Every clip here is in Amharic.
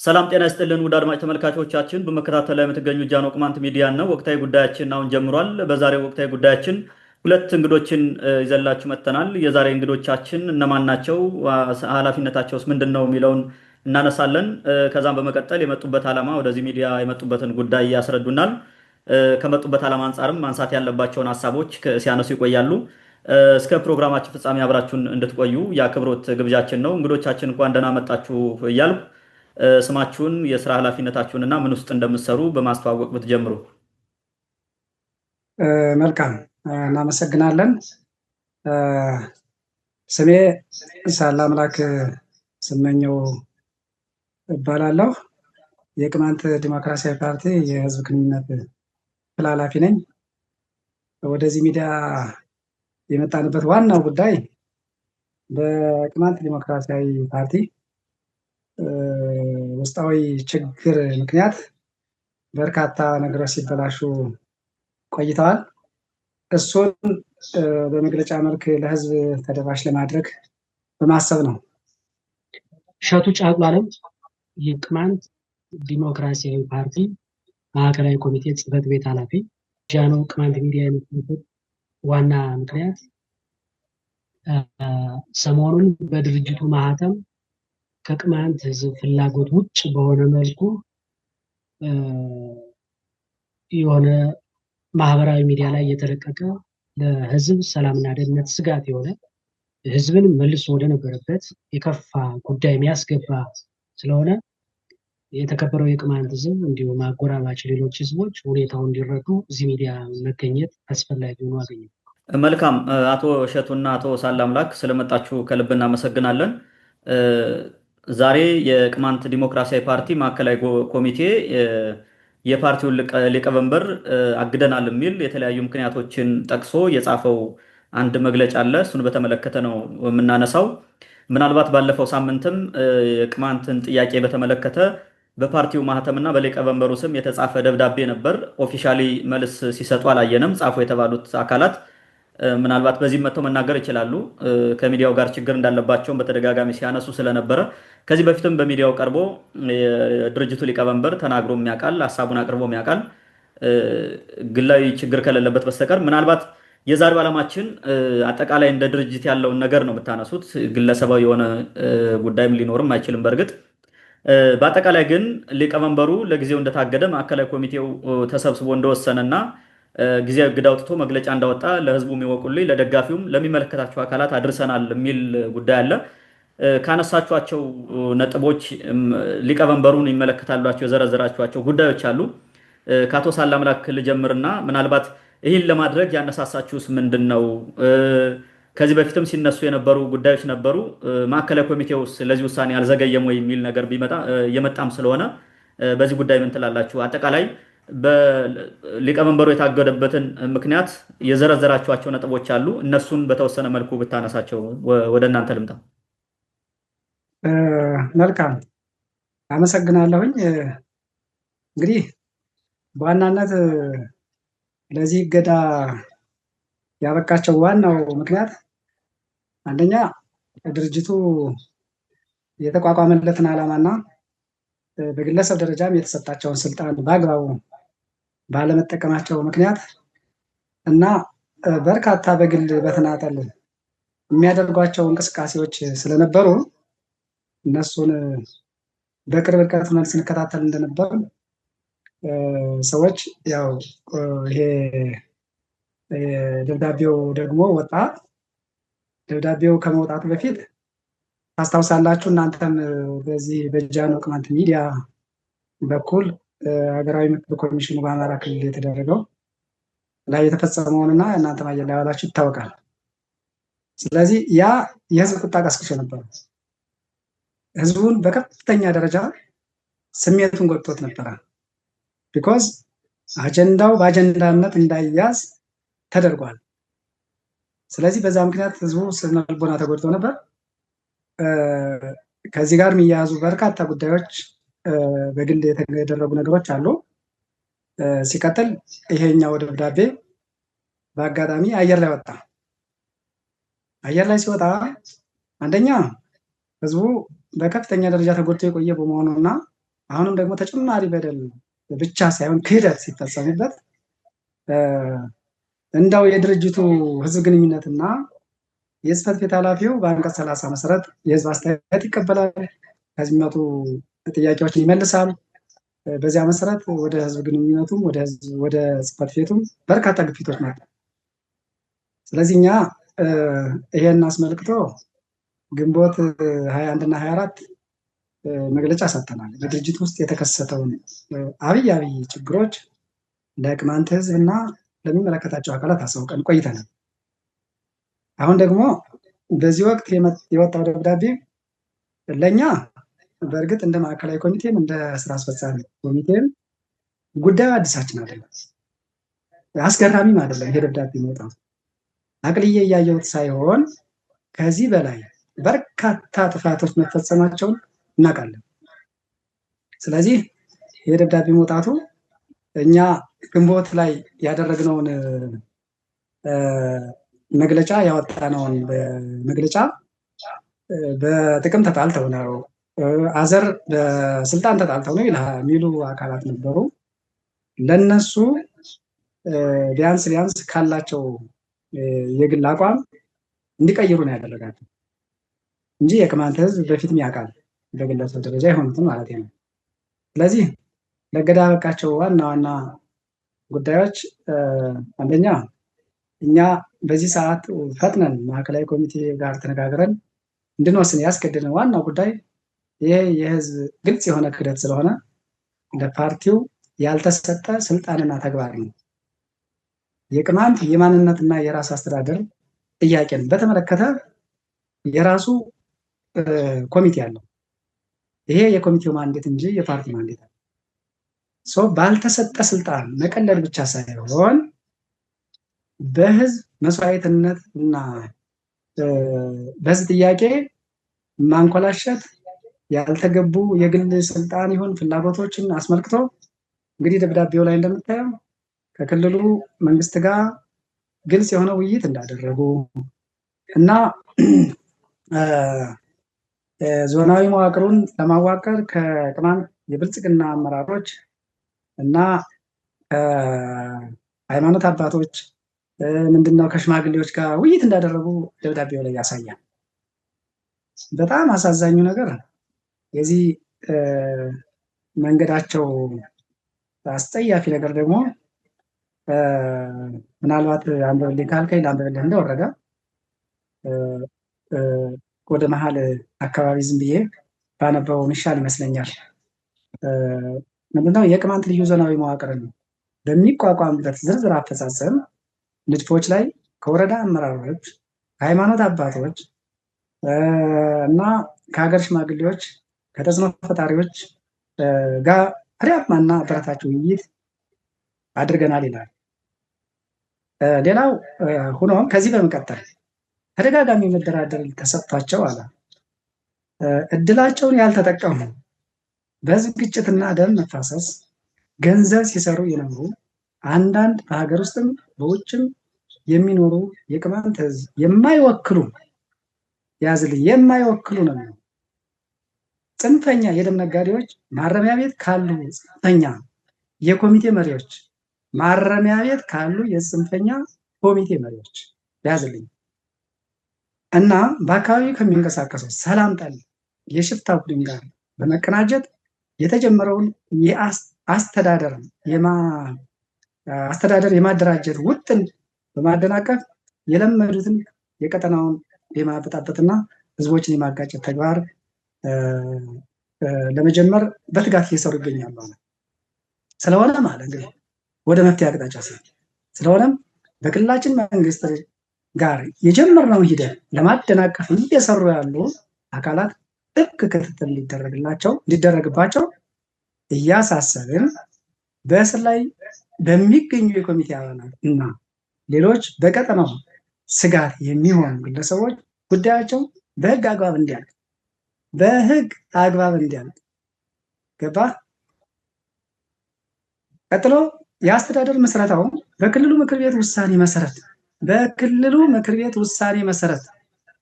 ሰላም ጤና ይስጥልን ውድ አድማጭ ተመልካቾቻችን፣ በመከታተል ላይ የምትገኙ ጃኖ ቅማንት ሚዲያ ነው። ወቅታዊ ጉዳያችን አሁን ጀምሯል። በዛሬው ወቅታዊ ጉዳያችን ሁለት እንግዶችን ይዘላችሁ መጥተናል። የዛሬ እንግዶቻችን እነማን ናቸው? ኃላፊነታቸውስ ምንድነው የሚለውን እናነሳለን። ከዛም በመቀጠል የመጡበት ዓላማ ወደዚህ ሚዲያ የመጡበትን ጉዳይ ያስረዱናል። ከመጡበት ዓላማ አንጻርም ማንሳት ያለባቸውን ሀሳቦች ሲያነሱ ይቆያሉ። እስከ ፕሮግራማችን ፍጻሜ አብራችሁን እንድትቆዩ የአክብሮት ግብዣችን ነው። እንግዶቻችን እንኳን ደህና መጣችሁ እያልኩ ስማችሁን የስራ ኃላፊነታችሁን እና ምን ውስጥ እንደምትሰሩ በማስተዋወቅ ብትጀምሩ። መልካም እናመሰግናለን። ስሜ ሳላምላክ ስመኘው እባላለሁ። የቅማንት ዲሞክራሲያዊ ፓርቲ የህዝብ ግንኙነት ክፍል ኃላፊ ነኝ። ወደዚህ ሚዲያ የመጣንበት ዋናው ጉዳይ በቅማንት ዲሞክራሲያዊ ፓርቲ ውስጣዊ ችግር ምክንያት በርካታ ነገሮች ሲበላሹ ቆይተዋል። እሱን በመግለጫ መልክ ለህዝብ ተደራሽ ለማድረግ በማሰብ ነው። እሸቱ ጫጉ አለም የቅማንት ዲሞክራሲያዊ ፓርቲ ማዕከላዊ ኮሚቴ ጽህፈት ቤት ኃላፊ። ጃኖ ቅማንት ሚዲያ የምትሉት ዋና ምክንያት ሰሞኑን በድርጅቱ ማህተም ከቅማንት ህዝብ ፍላጎት ውጭ በሆነ መልኩ የሆነ ማህበራዊ ሚዲያ ላይ የተለቀቀ ለህዝብ ሰላምና ደህንነት ስጋት የሆነ ህዝብን መልሶ ወደ ነበረበት የከፋ ጉዳይ የሚያስገባ ስለሆነ የተከበረው የቅማንት ህዝብ እንዲሁም አጎራባች ሌሎች ህዝቦች ሁኔታውን እንዲረዱ እዚህ ሚዲያ መገኘት አስፈላጊ ሆኖ አገኘው። መልካም። አቶ እሸቱና አቶ ሳላምላክ ስለመጣችሁ ከልብ እናመሰግናለን። ዛሬ የቅማንት ዲሞክራሲያዊ ፓርቲ ማዕከላዊ ኮሚቴ የፓርቲውን ሊቀመንበር አግደናል የሚል የተለያዩ ምክንያቶችን ጠቅሶ የጻፈው አንድ መግለጫ አለ። እሱን በተመለከተ ነው የምናነሳው። ምናልባት ባለፈው ሳምንትም የቅማንትን ጥያቄ በተመለከተ በፓርቲው ማህተምና በሊቀመንበሩ ስም የተጻፈ ደብዳቤ ነበር። ኦፊሻሊ መልስ ሲሰጡ አላየንም። ጻፉ የተባሉት አካላት ምናልባት በዚህ መጥተው መናገር ይችላሉ። ከሚዲያው ጋር ችግር እንዳለባቸውን በተደጋጋሚ ሲያነሱ ስለነበረ ከዚህ በፊትም በሚዲያው ቀርቦ የድርጅቱ ሊቀመንበር ተናግሮ የሚያውቃል፣ ሀሳቡን አቅርቦ የሚያውቃል፣ ግላዊ ችግር ከሌለበት በስተቀር። ምናልባት የዛሬው ዓላማችን አጠቃላይ እንደ ድርጅት ያለውን ነገር ነው የምታነሱት። ግለሰባዊ የሆነ ጉዳይም ሊኖርም አይችልም። በእርግጥ በአጠቃላይ ግን ሊቀመንበሩ ለጊዜው እንደታገደ ማዕከላዊ ኮሚቴው ተሰብስቦ እንደወሰነና ጊዜያዊ እግድ አውጥቶ መግለጫ እንዳወጣ ለህዝቡ የሚወቁልኝ ለደጋፊውም ለሚመለከታቸው አካላት አድርሰናል የሚል ጉዳይ አለ። ካነሳችኋቸው ነጥቦች ሊቀመንበሩን ይመለከታሏቸው የዘረዘራችኋቸው ጉዳዮች አሉ። ከአቶ ሳላምላክ ልጀምርና ምናልባት ይህን ለማድረግ ያነሳሳችሁስ ምንድን ነው? ከዚህ በፊትም ሲነሱ የነበሩ ጉዳዮች ነበሩ። ማዕከላዊ ኮሚቴውስ ለዚህ ውሳኔ አልዘገየም ወይ የሚል ነገር የመጣም ስለሆነ በዚህ ጉዳይ ምን ትላላችሁ? አጠቃላይ በሊቀመንበሩ የታገደበትን ምክንያት የዘረዘራችኋቸው ነጥቦች አሉ። እነሱን በተወሰነ መልኩ ብታነሳቸው። ወደ እናንተ ልምጣ። መልካም አመሰግናለሁኝ። እንግዲህ በዋናነት ለዚህ እገዳ ያበቃቸው ዋናው ምክንያት አንደኛ ድርጅቱ የተቋቋመለትን ዓላማና በግለሰብ ደረጃም የተሰጣቸውን ስልጣን በአግባቡ ባለመጠቀማቸው ምክንያት እና በርካታ በግል በተናጠል የሚያደርጓቸው እንቅስቃሴዎች ስለነበሩ እነሱን በቅርብ ርቀት ሆነን ስንከታተል እንደነበር ሰዎች ያው ይሄ ደብዳቤው ደግሞ ወጣ። ደብዳቤው ከመውጣቱ በፊት ታስታውሳላችሁ እናንተም በዚህ በጃኖ ቅማንት ሚዲያ በኩል ሀገራዊ ምክክር ኮሚሽኑ በአማራ ክልል የተደረገው ላይ የተፈጸመውንና እናንተም አየር ላይ ያላችሁ ይታወቃል። ስለዚህ ያ የህዝብ ቁጣ ቀስቅሶ ነበር። ህዝቡን በከፍተኛ ደረጃ ስሜቱን ጎድቶት ነበር። ቢኮዝ አጀንዳው በአጀንዳነት እንዳይያዝ ተደርጓል። ስለዚህ በዛ ምክንያት ህዝቡ ስነ ልቦና ተጎድቶ ነበር። ከዚህ ጋር የሚያያዙ በርካታ ጉዳዮች በግል የተደረጉ ነገሮች አሉ። ሲቀጥል ይሄኛው ደብዳቤ በአጋጣሚ አየር ላይ ወጣ። አየር ላይ ሲወጣ አንደኛ ህዝቡ በከፍተኛ ደረጃ ተጎድቶ የቆየ በመሆኑና አሁንም ደግሞ ተጨማሪ በደል ብቻ ሳይሆን ክህደት ሲፈጸምበት እንዳው የድርጅቱ ህዝብ ግንኙነትና የጽህፈት ቤት ኃላፊው በአንቀጽ 30 መሰረት የህዝብ አስተያየት ይቀበላል፣ ከዚህ የሚመጡ ጥያቄዎችን ይመልሳል። በዚያ መሰረት ወደ ህዝብ ግንኙነቱም ወደ ጽህፈት ቤቱም በርካታ ግፊቶች መጡ። ስለዚህ እኛ ይሄን አስመልክቶ ግንቦት 21 እና 24 መግለጫ ሰጥተናል። በድርጅት ውስጥ የተከሰተውን አብይ ችግሮች ለቅማንት ህዝብ እና ለሚመለከታቸው አካላት አሳውቀን ቆይተናል። አሁን ደግሞ በዚህ ወቅት የወጣው ደብዳቤ ለኛ በእርግጥ እንደ ማዕከላዊ ኮሚቴም እንደ ስራ አስፈጻሚ ኮሚቴም ጉዳዩ አዲሳችን አይደለም፣ አስገራሚም አይደለም። ይሄ ደብዳቤ መውጣቱ አቅልዬ እያየሁት ሳይሆን ከዚህ በላይ በርካታ ጥፋቶች መፈጸማቸውን እናውቃለን። ስለዚህ ይሄ ደብዳቤ መውጣቱ እኛ ግንቦት ላይ ያደረግነውን መግለጫ ያወጣነውን መግለጫ በጥቅም ተጣልተው ነው አዘር በስልጣን ተጣልተው ነው የሚሉ አካላት ነበሩ። ለነሱ ቢያንስ ካላቸው የግል አቋም እንዲቀይሩ ነው ያደረጋቸው እንጂ የቅማንት ህዝብ በፊትም ያውቃል፣ በግለሰብ ደረጃ የሆኑትን ማለት ነው። ስለዚህ ለገዳ ያበቃቸው ዋና ጉዳዮች አንደኛ እኛ በዚህ ሰዓት ፈጥነን ማዕከላዊ ኮሚቴ ጋር ተነጋግረን እንድንወስን ያስገደደን ዋናው ጉዳይ ይሄ የህዝብ ግልጽ የሆነ ክህደት ስለሆነ ለፓርቲው ያልተሰጠ ስልጣንና ተግባር ነው። የቅማንት የማንነትና የራስ አስተዳደር ጥያቄን በተመለከተ የራሱ ኮሚቴ አለው። ይሄ የኮሚቴው ማንዴት እንጂ የፓርቲ ማንዴት አለ። ባልተሰጠ ስልጣን መቀለል ብቻ ሳይሆን በህዝብ መስዋዕትነት እና በህዝብ ጥያቄ ማንኮላሸት ያልተገቡ የግል ስልጣን ይሁን ፍላጎቶችን አስመልክቶ እንግዲህ ደብዳቤው ላይ እንደምታየው ከክልሉ መንግስት ጋር ግልጽ የሆነ ውይይት እንዳደረጉ እና ዞናዊ መዋቅሩን ለማዋቀር ከቅማንት የብልጽግና አመራሮች እና ሃይማኖት አባቶች ምንድነው ከሽማግሌዎች ጋር ውይይት እንዳደረጉ ደብዳቤው ላይ ያሳያል። በጣም አሳዛኙ ነገር የዚህ መንገዳቸው አስጠያፊ ነገር ደግሞ ምናልባት አንበልኝ ካልከኝ ላንበልህ እንደወረደ ወደ መሀል አካባቢ ዝም ብዬ ባነበው ሚሻል ይመስለኛል። ምንድነው የቅማንት ልዩ ዞናዊ መዋቅርን በሚቋቋምበት ዝርዝር አፈጻጸም ንድፎች ላይ ከወረዳ አመራሮች፣ ከሃይማኖት አባቶች እና ከሀገር ሽማግሌዎች ከተጽዕኖ ፈጣሪዎች ጋር ፍሬያማና አበረታች ውይይት አድርገናል ይላል። ሌላው ሆኖም ከዚህ በመቀጠል ተደጋጋሚ መደራደር ተሰጥቷቸው አለ እድላቸውን ያልተጠቀሙ በህዝብ ግጭትና ደም መፋሰስ ገንዘብ ሲሰሩ የነበሩ አንዳንድ በሀገር ውስጥም በውጭም የሚኖሩ የቅማንት ህዝብ የማይወክሉ ነው ጽንፈኛ የደም ነጋዴዎች ማረሚያ ቤት ካሉ ጽንፈኛ የኮሚቴ መሪዎች ማረሚያ ቤት ካሉ የጽንፈኛ ኮሚቴ መሪዎች ያዝልኝ እና በአካባቢው ከሚንቀሳቀሰው ሰላም ጠል የሽፍታ ቡድን ጋር በመቀናጀት የተጀመረውን አስተዳደር የማደራጀት ውጥን በማደናቀፍ የለመዱትን የቀጠናውን የማበጣበጥና ህዝቦችን የማጋጨት ተግባር ለመጀመር በትጋት እየሰሩ ይገኛሉ። ስለሆነ ማለት እንግዲህ ወደ መፍትሄ አቅጣጫ ስለሆነም በክልላችን መንግስት ጋር የጀመርነውን ሂደት ለማደናቀፍ እየሰሩ ያሉ አካላት ጥብቅ ክትትል ሊደረግባቸው እያሳሰብን በእስር ላይ በሚገኙ የኮሚቴ አባላት እና ሌሎች በቀጠናው ስጋት የሚሆኑ ግለሰቦች ጉዳያቸው በህግ አግባብ እንዲያልቅ ገባ። ቀጥሎ የአስተዳደር መስረታው በክልሉ ምክር ቤት ውሳኔ መሰረት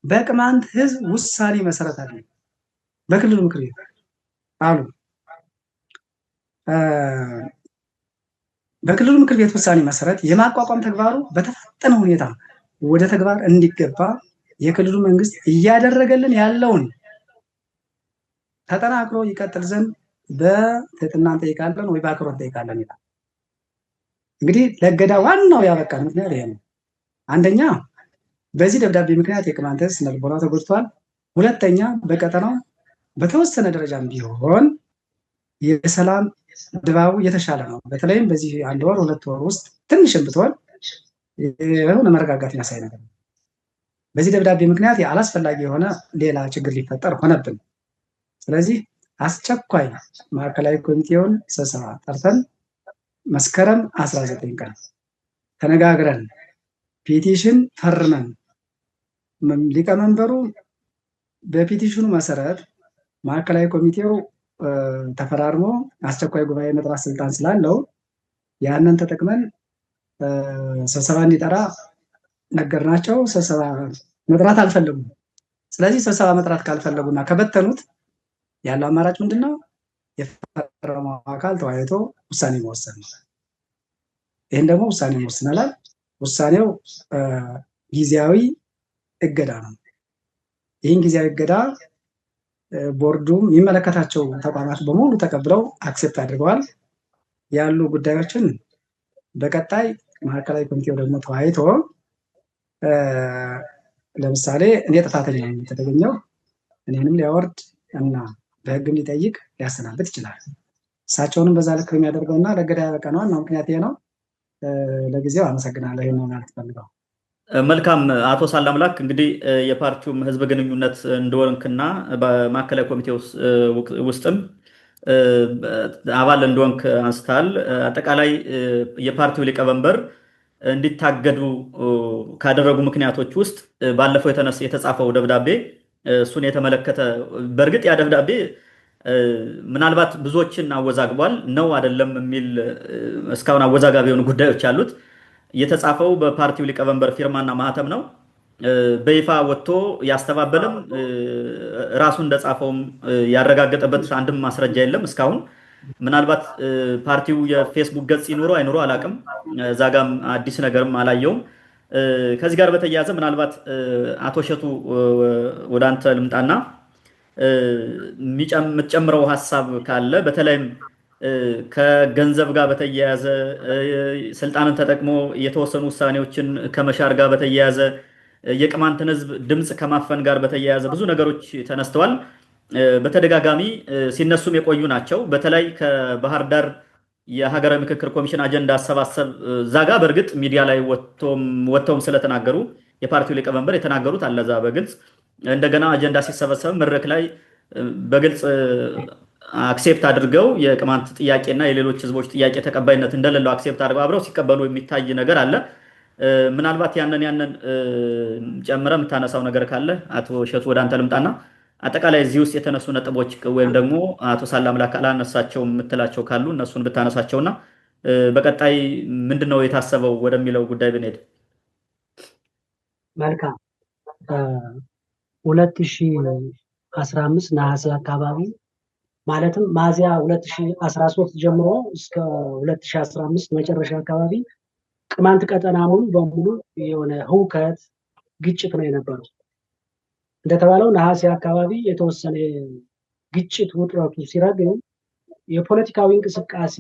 በቅማንት ህዝብ ውሳኔ መሰረት አለ። በክልሉ ምክር ቤት አሉ በክልሉ ምክር ቤት ውሳኔ መሰረት የማቋቋም ተግባሩ በተፋጠነ ሁኔታ ወደ ተግባር እንዲገባ የክልሉ መንግስት እያደረገልን ያለውን ተጠናክሮ ይቀጥል ዘንድ በትህትና እንጠይቃለን ወይ በአክብሮት እንጠይቃለን ይላል። እንግዲህ ለእገዳ ዋናው ያበቃን ምክንያት ይሄ ነው። አንደኛ በዚህ ደብዳቤ ምክንያት የቅማንት ህዝብ ስነ ልቦናው ተጎድቷል። ሁለተኛ በቀጠናው በተወሰነ ደረጃም ቢሆን የሰላም ድባቡ የተሻለ ነው። በተለይም በዚህ 1 ወር 2 ወር ውስጥ ትንሽም ብትሆን የሆነ መረጋጋት ያሳይ ነገር ነው። በዚህ ደብዳቤ ምክንያት አላስፈላጊ የሆነ ሌላ ችግር ሊፈጠር ሆነብን። ስለዚህ አስቸኳይ ማዕከላዊ ኮሚቴውን ስብሰባ ጠርተን መስከረም 19 ቀን ተነጋግረን ፔቲሽን ፈርመን ሊቀመንበሩ በፔቲሽኑ መሰረት ማዕከላዊ ኮሚቴው ተፈራርሞ አስቸኳይ ጉባኤ መጥራት ስልጣን ስላለው ያንን ተጠቅመን ስብሰባ እንዲጠራ ነገርናቸው። ስብሰባ መጥራት አልፈለጉም። ስለዚህ ስብሰባ መጥራት ካልፈለጉና ከበተኑት ያለው አማራጭ ምንድነው? የፈረመው አካል ተወያይቶ ውሳኔ መወሰን ነው። ይሄን ደግሞ ውሳኔ ወስነናል። ውሳኔው ጊዜያዊ እገዳ ነው። ይህን ጊዜያዊ እገዳ ቦርዱም የሚመለከታቸው ተቋማት በሙሉ ተቀብለው አክሴፕት አድርገዋል። ያሉ ጉዳዮችን በቀጣይ ማዕከላዊ ኮሚቴው ደግሞ ተወያይቶ ለምሳሌ እኔ ጥፋተኛ ነኝ የተገኘው እኔንም ሊያወርድ እና በህግም ሊጠይቅ ሊያሰናብት ይችላል። እሳቸውንም በዛ ልክ የሚያደርገውና ለእገዳ ያበቃነው ዋናው ምክንያት ይሄ ነው። ለጊዜው አመሰግናለሁ። ይሄን ነው ማለት ፈልገው። መልካም አቶ ሳላምላክ እንግዲህ የፓርቲው ህዝብ ግንኙነት እንደወንክና በማዕከላዊ ኮሚቴ ውስጥም አባል እንደወንክ አንስታል። አጠቃላይ የፓርቲው ሊቀመንበር እንዲታገዱ ካደረጉ ምክንያቶች ውስጥ ባለፈው የተጻፈው ደብዳቤ እሱን የተመለከተ በእርግጥ ያ ደብዳቤ ምናልባት ብዙዎችን አወዛግቧል ነው አይደለም የሚል እስካሁን አወዛጋቢ የሆኑ ጉዳዮች አሉት። የተጻፈው በፓርቲው ሊቀመንበር ፊርማና ማህተም ነው። በይፋ ወጥቶ ያስተባበለም ራሱ እንደጻፈውም ያረጋገጠበት አንድም ማስረጃ የለም እስካሁን። ምናልባት ፓርቲው የፌስቡክ ገጽ ይኑሮ አይኑሮ አላቅም። ዛጋም አዲስ ነገርም አላየውም። ከዚህ ጋር በተያያዘ ምናልባት አቶ እሸቱ ወደ አንተ ልምጣና የምትጨምረው ሀሳብ ካለ በተለይም ከገንዘብ ጋር በተያያዘ ስልጣንን ተጠቅሞ የተወሰኑ ውሳኔዎችን ከመሻር ጋር በተያያዘ የቅማንትን ህዝብ ድምፅ ከማፈን ጋር በተያያዘ ብዙ ነገሮች ተነስተዋል። በተደጋጋሚ ሲነሱም የቆዩ ናቸው። በተለይ ከባህር ዳር የሀገራዊ ምክክር ኮሚሽን አጀንዳ አሰባሰብ ዛጋ በእርግጥ ሚዲያ ላይ ወጥተውም ስለተናገሩ የፓርቲው ሊቀመንበር የተናገሩት አለ ዛ በግልጽ እንደገና አጀንዳ ሲሰበሰብ መድረክ ላይ በግልጽ አክሴፕት አድርገው የቅማንት ጥያቄና የሌሎች ህዝቦች ጥያቄ ተቀባይነት እንደሌለው አክሴፕት አድርገው አብረው ሲቀበሉ የሚታይ ነገር አለ። ምናልባት ያንን ጨምረ የምታነሳው ነገር ካለ አቶ እሸቱ ወደ አንተ ልምጣና አጠቃላይ እዚህ ውስጥ የተነሱ ነጥቦች ወይም ደግሞ አቶ ሳላምላክ አላነሳቸው የምትላቸው ካሉ እነሱን ብታነሳቸውና በቀጣይ ምንድነው የታሰበው ወደሚለው ጉዳይ ብንሄድ። መልካም 2015 ነሐሴ አካባቢ ማለትም ሚያዝያ 2013 ጀምሮ እስከ 2015 መጨረሻ አካባቢ ቅማንት ቀጠና ሙሉ በሙሉ የሆነ ህውከት ግጭት ነው የነበረው። እንደተባለው ነሐሴ አካባቢ የተወሰነ ግጭት ውጥረቱ ሲረግም የፖለቲካዊ እንቅስቃሴ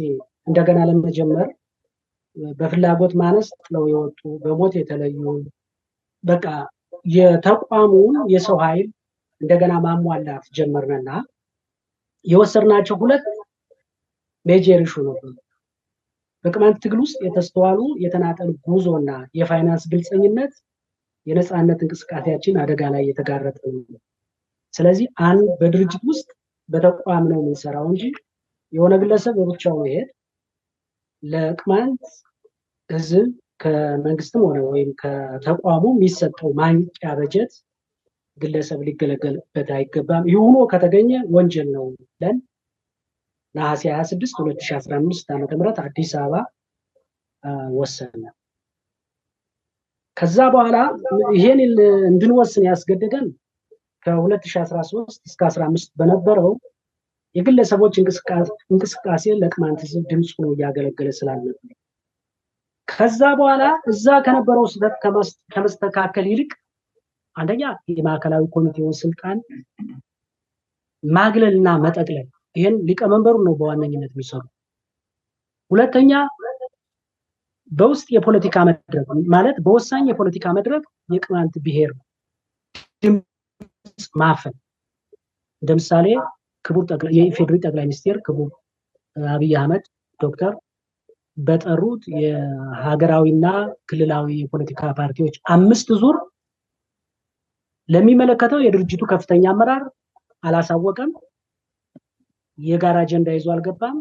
እንደገና ለመጀመር በፍላጎት ማነስ ጥለው የወጡ በሞት የተለዩ በቃ የተቋሙን የሰው ኃይል እንደገና ማሟላት ጀመርንና የወሰድናቸው 2 ሜጀር ኢሹ ነበሩ። በቅማንት ትግል ውስጥ የተስተዋሉ የተናጠል ጉዞና የፋይናንስ ግልጸኝነት የነፃነት እንቅስቃሴያችን አደጋ ላይ የተጋረጠ ነው። ስለዚህ አንድ በድርጅት ውስጥ በተቋም ነው የምንሰራው እንጂ የሆነ ግለሰብ በብቻው መሄድ ለቅማንት ህዝብ ከመንግስትም ሆነ ወይም ከተቋሙ የሚሰጠው ማንቂያ በጀት ግለሰብ ሊገለገልበት አይገባም። ይህ ሆኖ ከተገኘ ወንጀል ነው ብለን ነሐሴ 26 2015 ዓ.ም አዲስ አበባ ወሰነ። ከዛ በኋላ ይሄን እንድንወስን ያስገደደን ከ2013 እስከ 15 በነበረው የግለሰቦች እንቅስቃሴ ለቅማንት ህዝብ ድምፅ ሆኖ እያገለገለ ስላልነበር ከዛ በኋላ እዛ ከነበረው ስህተት ከመስተካከል ይልቅ አንደኛ የማዕከላዊ ኮሚቴውን ስልጣን ማግለልና መጠቅለል ይሄን ሊቀመንበሩ ነው በዋነኝነት የሚሰሩ። ሁለተኛ በውስጥ የፖለቲካ መድረክ ማለት በወሳኝ የፖለቲካ መድረክ የቅማንት ብሔር ድምፅ ማፈን እንደምሳሌ ክቡር የኢፌዴሪ ጠቅላይ ሚኒስትር ክቡር አብይ አህመድ ዶክተር በጠሩት የሀገራዊና ክልላዊ የፖለቲካ ፓርቲዎች 5 ዙር ለሚመለከተው የድርጅቱ ከፍተኛ አመራር አላሳወቀም፣ የጋራ አጀንዳ ይዞ አልገባም።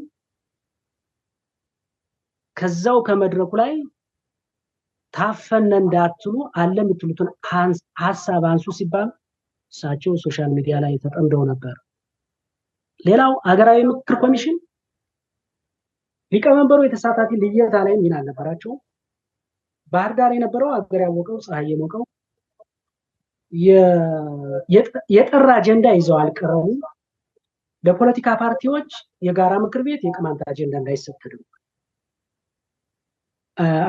ከዛው ከመድረኩ ላይ ታፈነ እንዳትሉ አለ የምትሉትን ሐሳብ አንሱ ሲባል እሳቸው ሶሻል ሚዲያ ላይ ተጠምደው ነበር። ሌላው ሀገራዊ ምክክር ኮሚሽን ሊቀመንበሩ የተሳታፊ ልየታ ላይ ሚና አልነበራቸው። ባህር ዳር የነበረው ሀገር ያወቀው ፀሐይ የሞቀው የጠራ አጀንዳ ይዘው አልቀረቡም። ለፖለቲካ ፓርቲዎች የጋራ ምክር ቤት የቅማንት አጀንዳ እንዳይሰጥ ተደርጓል።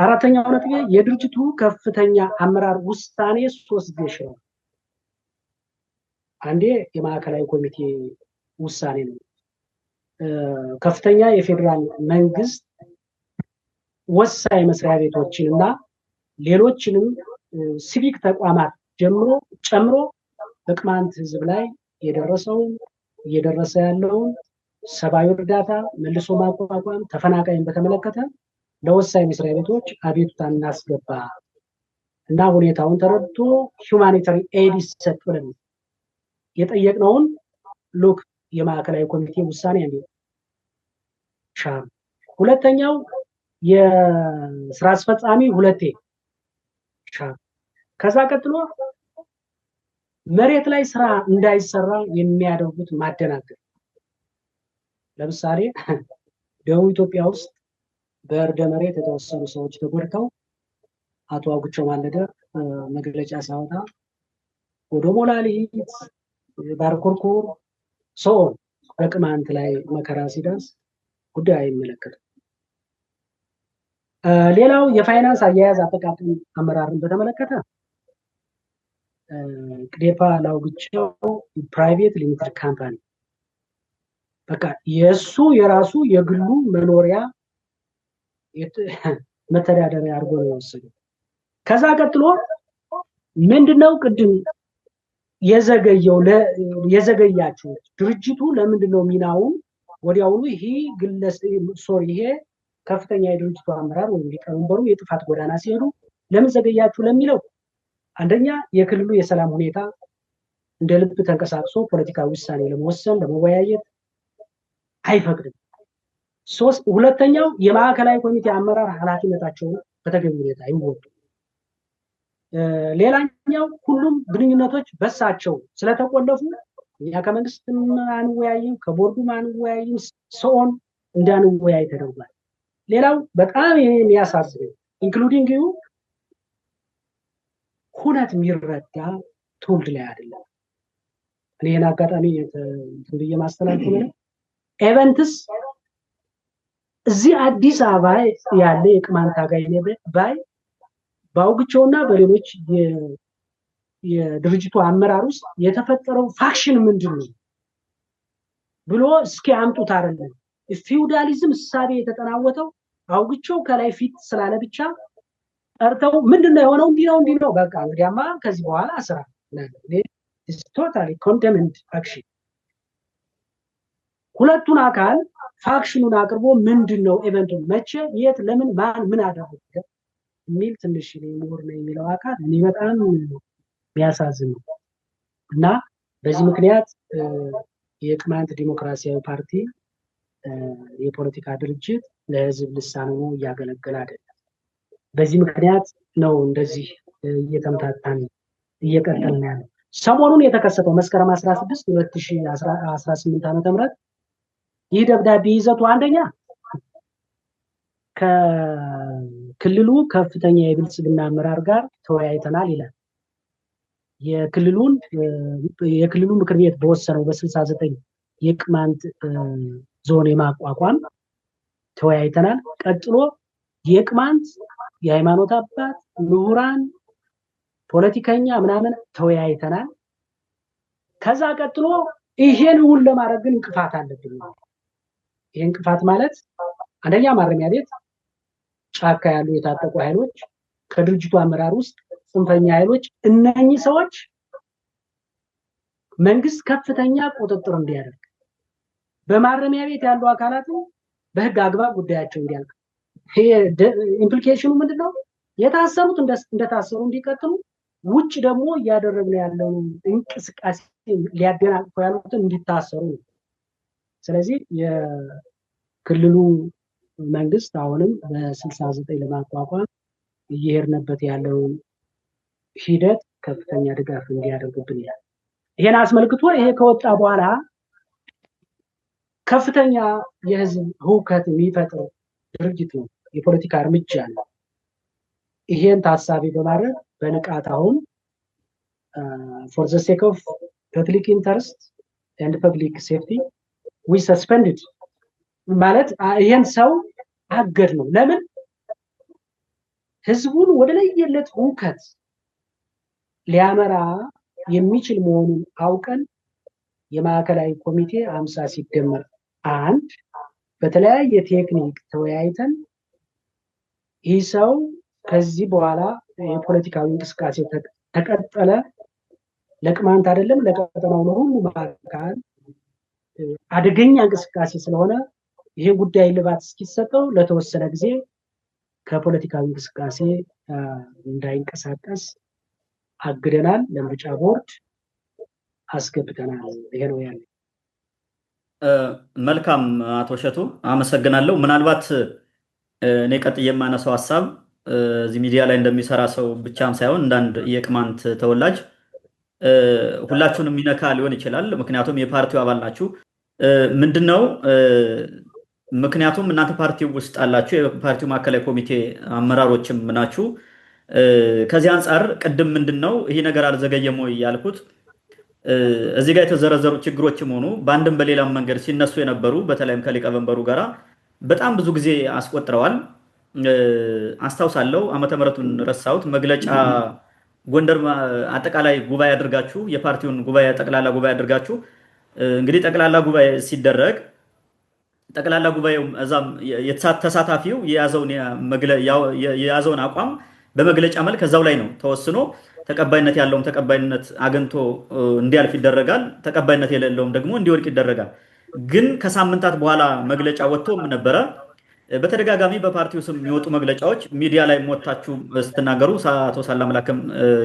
አራተኛው ነጥብ የድርጅቱ ከፍተኛ አመራር ውሳኔ 3 ጊዜ ሽሯል። አንዴ የማዕከላዊ ኮሚቴ ውሳኔ ነው። ከፍተኛ የፌዴራል መንግስት ወሳኝ መስሪያ ቤቶችን እና ሌሎችንም ሲቪክ ተቋማት ጨምሮ በቅማንት ህዝብ ላይ እየደረሰ ያለውን ሰብአዊ እርዳታ መልሶ ማቋቋም ተፈናቃይን በተመለከተ ለወሳኝ መስሪያ ቤቶች አቤቱታ እናስገባ እና ሁኔታውን ተረድቶ ሁማኒታሪ ኤድ ይሰጥ ብለን የጠየቅነውን ሉክ የማዕከላዊ ኮሚቴ ውሳኔ እንዴ ሻም። ሁለተኛው የስራ አስፈጻሚ ሁለቴ ሻም። ከዛ ቀጥሎ መሬት ላይ ስራ እንዳይሰራ የሚያደርጉት ማደናገር። ለምሳሌ ደቡብ ኢትዮጵያ ውስጥ በእርደ መሬት የተወሰኑ ሰዎች ተጎድተው አቶ አጉቸው ማለደ መግለጫ ሲያወጣ ወደ ሞላሊት ባርኮርኮር ሰው በቅማንት ላይ መከራ ሲደርስ ጉዳይ አይመለከትም። ሌላው የፋይናንስ አያያዝ አጠቃቀም አመራርን በተመለከተ ቅዴፓ ላውግቸው ፕራይቬት ሊሚትድ ካምፓኒ በቃ የራሱ የግሉ መኖሪያ መተዳደሪያ አድርጎ ነው የወሰደው። ከዛ ቀጥሎ ምንድነው ቅድም የዘገያችሁ ድርጅቱ ለምንድነው ሚናውን ወዲያውኑ ይሄ ከፍተኛ የድርጅቱ አመራር ወይም ሊቀመንበሩ የጥፋት ጎዳና ሲሄዱ ለምን ዘገያችሁ ለሚለው አንደኛ የክልሉ የሰላም ሁኔታ እንደ ልብ ተንቀሳቅሶ ፖለቲካዊ ውሳኔ ለመወሰን ለመወያየት አይፈቅድም። ሁለተኛው የማዕከላዊ ኮሚቴ አመራር ኃላፊነታቸውን በተገቢ ሁኔታ አይወጡም። ሌላኛው ሁሉም ግንኙነቶች በሳቸው ስለተቆለፉ እኛ ከመንግስትም አንወያይም ከቦርዱም አንወያይም ሰውን እንዳንወያይ ተደርጓል። ሌላው በጣም የሚያሳዝነው ኢንክሉዲንግ ሁነት የሚረዳ ትውልድ ላይ አይደለም። እኔን አጋጣሚ እንድየ ማስተላለፍ ነው ኤቨንትስ እዚህ አዲስ አበባ ያለ የቅማንት ታጋይ ባይ ባውግቸውና በሌሎች የድርጅቱ አመራር ውስጥ የተፈጠረው ፋክሽን ምንድነው ብሎ እስኪ አምጡት አይደለም። ፊውዳሊዝም እሳቤ የተጠናወተው አውግቸው ከላይ ፊት ስላለ ብቻ ጠርተው ምንድነው የሆነው እንዲህ ነው በቃ እንግዲያማ ከዚህ በኋላ አስራ is totally condemned action። ሁለቱን አካል ፋክሽኑን አቅርቦ ምንድነው ኢቨንቱ መቼ የት ለምን ማን ምን አደረገ የሚል ትንሽ ሊኖር ነው የሚለው አካል እኔ በጣም የሚያሳዝን ነው። እና በዚህ ምክንያት የቅማንት ዲሞክራሲያዊ ፓርቲ የፖለቲካ ድርጅት ለህዝብ ልሳን ሆኖ እያገለገለ አይደለም። በዚህ ምክንያት ነው እንደዚህ እየተምታታን እየቀጠልን ያለው። ሰሞኑን የተከሰተው መስከረም 16 2018 ዓ.ም ይህ ደብዳቤ ይዘቱ አንደኛ ከክልሉ ከፍተኛ የብልጽግና አመራር ጋር ተወያይተናል ይላል። የክልሉ ምክር ቤት በወሰነው በ69 የቅማንት ዞን የማቋቋም ተወያይተናል። ቀጥሎ የቅማንት የሃይማኖት አባት፣ ምሁራን፣ ፖለቲከኛ ምናምን ተወያይተናል። ከዛ ቀጥሎ ይሄን እውን ለማድረግ ግን እንቅፋት አለብን። ይሄ እንቅፋት ማለት አንደኛ ማረሚያ ቤት ጫካ ያሉ የታጠቁ ኃይሎች ከድርጅቱ አመራር ውስጥ ጽንፈኛ ኃይሎች እነኚህ ሰዎች መንግስት ከፍተኛ ቁጥጥር እንዲያደርግ በማረሚያ ቤት ያሉ አካላትን በህግ አግባብ ጉዳያቸው እንዲያልቅ ይሄ ኢምፕሊኬሽኑ ምንድነው? የታሰሩት እንደታሰሩ እንዲቀጥሉ ውጭ ደግሞ እያደረግን ያለው እንቅስቃሴ ሊያደናቅፉ ያሉትን እንዲታሰሩ ነው። ስለዚህ የክልሉ መንግስት አሁንም በ69 ለማቋቋም እየሄድንበት ያለውን ሂደት ከፍተኛ ድጋፍ እንዲያደርግብን ይላል። ይሄን አስመልክቶ ይሄ ከወጣ በኋላ ከፍተኛ የህዝብ ሁከት የሚፈጥር ድርጅት ነው፣ የፖለቲካ እርምጃ ነው። ይሄን ታሳቢ በማድረግ በንቃት አሁን for the sake of public interest and public safety we suspended ማለት ይሄን ሰው አገድ ነው። ለምን ህዝቡን ወደ ለየለት ሁከት ሊያመራ የሚችል መሆኑን አውቀን የማዕከላዊ ኮሚቴ 50 ሲደመር አንድ በተለያየ ቴክኒክ ተወያይተን ይህ ሰው ከዚህ በኋላ የፖለቲካዊ እንቅስቃሴ ተቀጠለ ለቅማንት አይደለም ለቀጠናው ሁሉ ማካል አደገኛ እንቅስቃሴ ስለሆነ ይሄ ጉዳይ ልባት እስኪሰጠው ለተወሰነ ጊዜ ከፖለቲካዊ እንቅስቃሴ እንዳይንቀሳቀስ አግደናል። ለምርጫ ቦርድ አስገብተናል። ይሄ ነው ያለው። መልካም አቶ እሸቱ አመሰግናለሁ። ምናልባት እኔ ቀጥዬ የማነሳው ሀሳብ እዚህ ሚዲያ ላይ እንደሚሰራ ሰው ብቻም ሳይሆን እንዳንድ የቅማንት ተወላጅ ሁላችሁንም የሚነካ ሊሆን ይችላል። ምክንያቱም የፓርቲው አባል ናችሁ። ምንድነው ምክንያቱም እናንተ ፓርቲው ውስጥ አላችሁ፣ የፓርቲው ማዕከላዊ ኮሚቴ አመራሮችም ናችሁ። ከዚህ አንጻር ቅድም ምንድነው ይሄ ነገር አልዘገየም ወይ ያልኩት እዚህ ጋር የተዘረዘሩ ችግሮችም ሆኑ በአንድም በሌላም መንገድ ሲነሱ የነበሩ በተለይም ከሊቀመንበሩ ጋራ በጣም ብዙ ጊዜ አስቆጥረዋል። አስታውሳለሁ፣ ዓመተ ምህረቱን ረሳሁት። መግለጫ ጎንደር አጠቃላይ ጉባኤ አድርጋችሁ የፓርቲውን ጉባኤ ጠቅላላ ጉባኤ አድርጋችሁ እንግዲህ ጠቅላላ ጉባኤ ሲደረግ ጠቅላላ ጉባኤው እዛም ተሳታፊው የያዘውን አቋም በመግለጫ መልክ እዛው ላይ ነው ተወስኖ ተቀባይነት ያለውም ተቀባይነት አግኝቶ እንዲያልፍ ይደረጋል፣ ተቀባይነት የሌለውም ደግሞ እንዲወድቅ ይደረጋል። ግን ከሳምንታት በኋላ መግለጫ ወጥቶም ነበረ። በተደጋጋሚ በፓርቲው ስም የሚወጡ መግለጫዎች ሚዲያ ላይ ወጣችሁ ስትናገሩ አቶ ሳላምላክም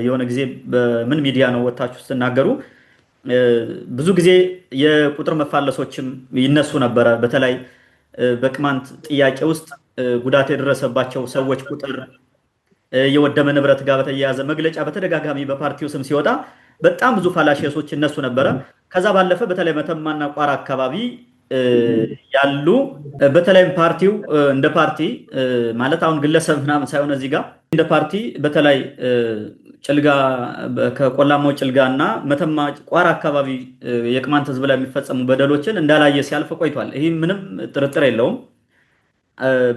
የሆነ ጊዜ በምን ሚዲያ ነው ወጣችሁ ስትናገሩ ብዙ ጊዜ የቁጥር መፋለሶችም ይነሱ ነበረ። በተለይ በቅማንት ጥያቄ ውስጥ ጉዳት የደረሰባቸው ሰዎች ቁጥር የወደመ ንብረት ጋር በተያያዘ መግለጫ በተደጋጋሚ በፓርቲው ስም ሲወጣ በጣም ብዙ ፋላሽሶች ይነሱ ነበረ። ከዛ ባለፈ በተለይ መተማና ቋራ አካባቢ ያሉ በተለይም ፓርቲው እንደ ፓርቲ ማለት አሁን ግለሰብ ምናምን ሳይሆን እዚህ ጋር እንደ ፓርቲ በተለይ ጭልጋ ከቆላማው ጭልጋ እና መተማ ቋራ አካባቢ የቅማንት ህዝብ ላይ የሚፈጸሙ በደሎችን እንዳላየ ሲያልፍ ቆይቷል። ይህ ምንም ጥርጥር የለውም።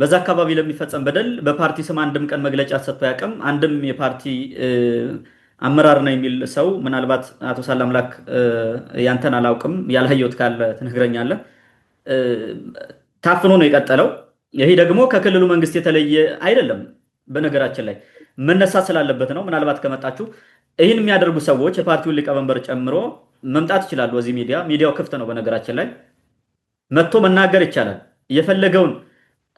በዛ አካባቢ ለሚፈጸም በደል በፓርቲ ስም አንድም ቀን መግለጫ ሰጥቶ ያውቅም። አንድም የፓርቲ አመራር ነው የሚል ሰው ምናልባት አቶ ሳላምላክ ያንተን አላውቅም፣ ያልህየውት ካለ ትነግረኛለህ። ታፍኖ ነው የቀጠለው። ይሄ ደግሞ ከክልሉ መንግስት የተለየ አይደለም። በነገራችን ላይ መነሳት ስላለበት ነው። ምናልባት ከመጣችሁ ይህን የሚያደርጉ ሰዎች የፓርቲውን ሊቀመንበር ጨምሮ መምጣት ይችላሉ። እዚህ ሚዲያው ክፍት ነው። በነገራችን ላይ መጥቶ መናገር ይቻላል። የፈለገውን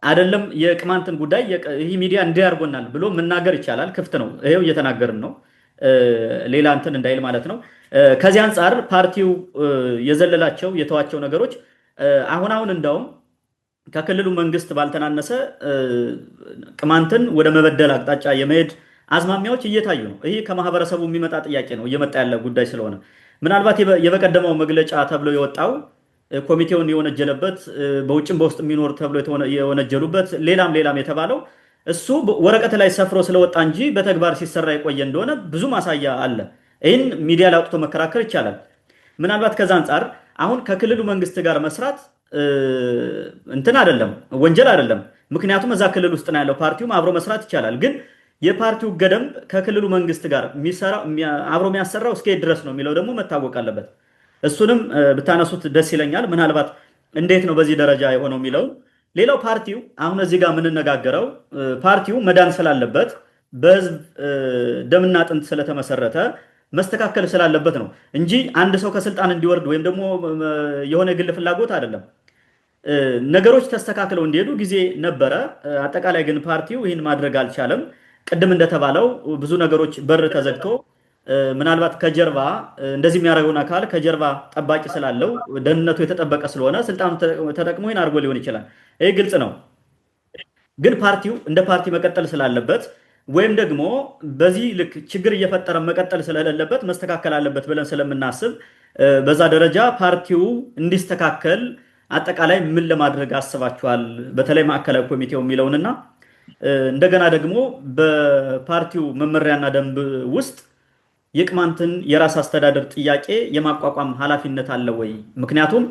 አይደለም የቅማንትን ጉዳይ ይህ ሚዲያ እንዲያርጎናል ብሎ መናገር ይቻላል። ክፍት ነው። ይሄው እየተናገርን ነው። ሌላ እንትን እንዳይል ማለት ነው። ከዚህ አንጻር ፓርቲው የዘለላቸው የተዋቸው ነገሮች አሁን እንዳውም ከክልሉ መንግስት ባልተናነሰ ቅማንትን ወደ መበደል አቅጣጫ የመሄድ አዝማሚያዎች እየታዩ ነው። ይህ ከማህበረሰቡ የሚመጣ ጥያቄ ነው፣ እየመጣ ያለ ጉዳይ ስለሆነ ምናልባት የበቀደመው መግለጫ ተብሎ የወጣው ኮሚቴውን የወነጀለበት በውጭም በውስጥ የሚኖር ተብሎ የወነጀሉበት ሌላም የተባለው እሱ ወረቀት ላይ ሰፍሮ ስለወጣ እንጂ በተግባር ሲሰራ የቆየ እንደሆነ ብዙ ማሳያ አለ። ይህን ሚዲያ ላይ አውጥቶ መከራከር ይቻላል። ምናልባት ከዛ አንጻር አሁን ከክልሉ መንግስት ጋር መስራት እንትን አይደለም፣ ወንጀል አይደለም። ምክንያቱም እዛ ክልል ውስጥ ነው ያለው፣ ፓርቲውም አብሮ መስራት ይቻላል። ግን የፓርቲው ገደምብ ከክልሉ መንግስት ጋር አብሮ የሚያሰራው እስከ ድረስ ነው የሚለው ደግሞ መታወቅ አለበት። እሱንም ብታነሱት ደስ ይለኛል። ምናልባት እንዴት ነው በዚህ ደረጃ የሆነው የሚለው። ሌላው ፓርቲው አሁን እዚህ ጋር የምንነጋገረው ፓርቲው መዳን ስላለበት በህዝብ ደምና አጥንት ስለተመሰረተ መስተካከል ስላለበት ነው እንጂ አንድ ሰው ከስልጣን እንዲወርድ ወይም ደግሞ የሆነ ግል ፍላጎት አይደለም። ነገሮች ተስተካክለው እንዲሄዱ ጊዜ ነበረ። አጠቃላይ ግን ፓርቲው ይህን ማድረግ አልቻለም። ቅድም እንደተባለው ብዙ ነገሮች በር ተዘግቶ ምናልባት ከጀርባ እንደዚህ የሚያደርገውን አካል ከጀርባ ጠባቂ ስላለው ደህንነቱ የተጠበቀ ስለሆነ ስልጣኑ ተጠቅሞ ይህን አድርጎ ሊሆን ይችላል። ይህ ግልጽ ነው። ግን ፓርቲው እንደ ፓርቲ መቀጠል ስላለበት ወይም ደግሞ በዚህ ልክ ችግር እየፈጠረ መቀጠል ስለሌለበት መስተካከል አለበት ብለን ስለምናስብ በዛ ደረጃ ፓርቲው እንዲስተካከል አጠቃላይ ምን ለማድረግ አስባችኋል? በተለይ ማዕከላዊ ኮሚቴው የሚለውንና እንደገና ደግሞ በፓርቲው መመሪያና ደንብ ውስጥ የቅማንትን የራስ አስተዳደር ጥያቄ የማቋቋም ኃላፊነት አለ ወይ? ምክንያቱም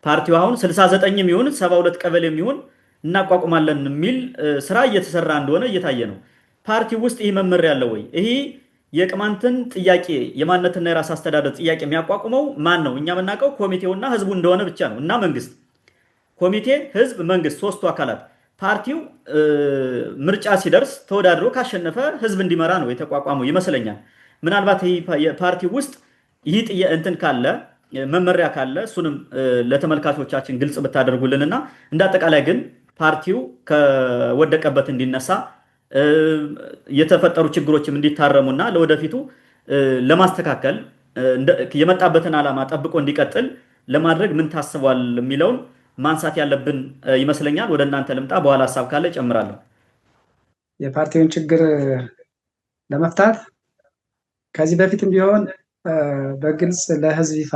ፓርቲው አሁን 69 የሚሆን 72 ቀበሌ የሚሆን እናቋቁማለን የሚል ስራ እየተሰራ እንደሆነ እየታየ ነው። ፓርቲው ውስጥ ይህ መመሪያ አለ ወይ? ይሄ የቅማንትን ጥያቄ የማንነትና የራስ አስተዳደር ጥያቄ የሚያቋቁመው ማን ነው? እኛ የምናውቀው ኮሚቴውና ህዝቡ እንደሆነ ብቻ ነው። እና መንግስት፣ ኮሚቴ፣ ህዝብ፣ መንግስት ሶስቱ አካላት። ፓርቲው ምርጫ ሲደርስ ተወዳድሮ ካሸነፈ ህዝብ እንዲመራ ነው የተቋቋመው ይመስለኛል። ምናልባት ፓርቲው ውስጥ ይህ እንትን ካለ መመሪያ ካለ እሱንም ለተመልካቾቻችን ግልጽ ብታደርጉልንና እንደ አጠቃላይ ግን ፓርቲው ከወደቀበት እንዲነሳ የተፈጠሩ ችግሮችም እንዲታረሙና ለወደፊቱ ለማስተካከል የመጣበትን ዓላማ ጠብቆ እንዲቀጥል ለማድረግ ምን ታስቧል የሚለውን ማንሳት ያለብን ይመስለኛል። ወደ እናንተ ልምጣ፣ በኋላ ሀሳብ ካለ ጨምራለሁ። የፓርቲውን ችግር ለመፍታት ከዚህ በፊትም ቢሆን በግልጽ ለህዝብ ይፋ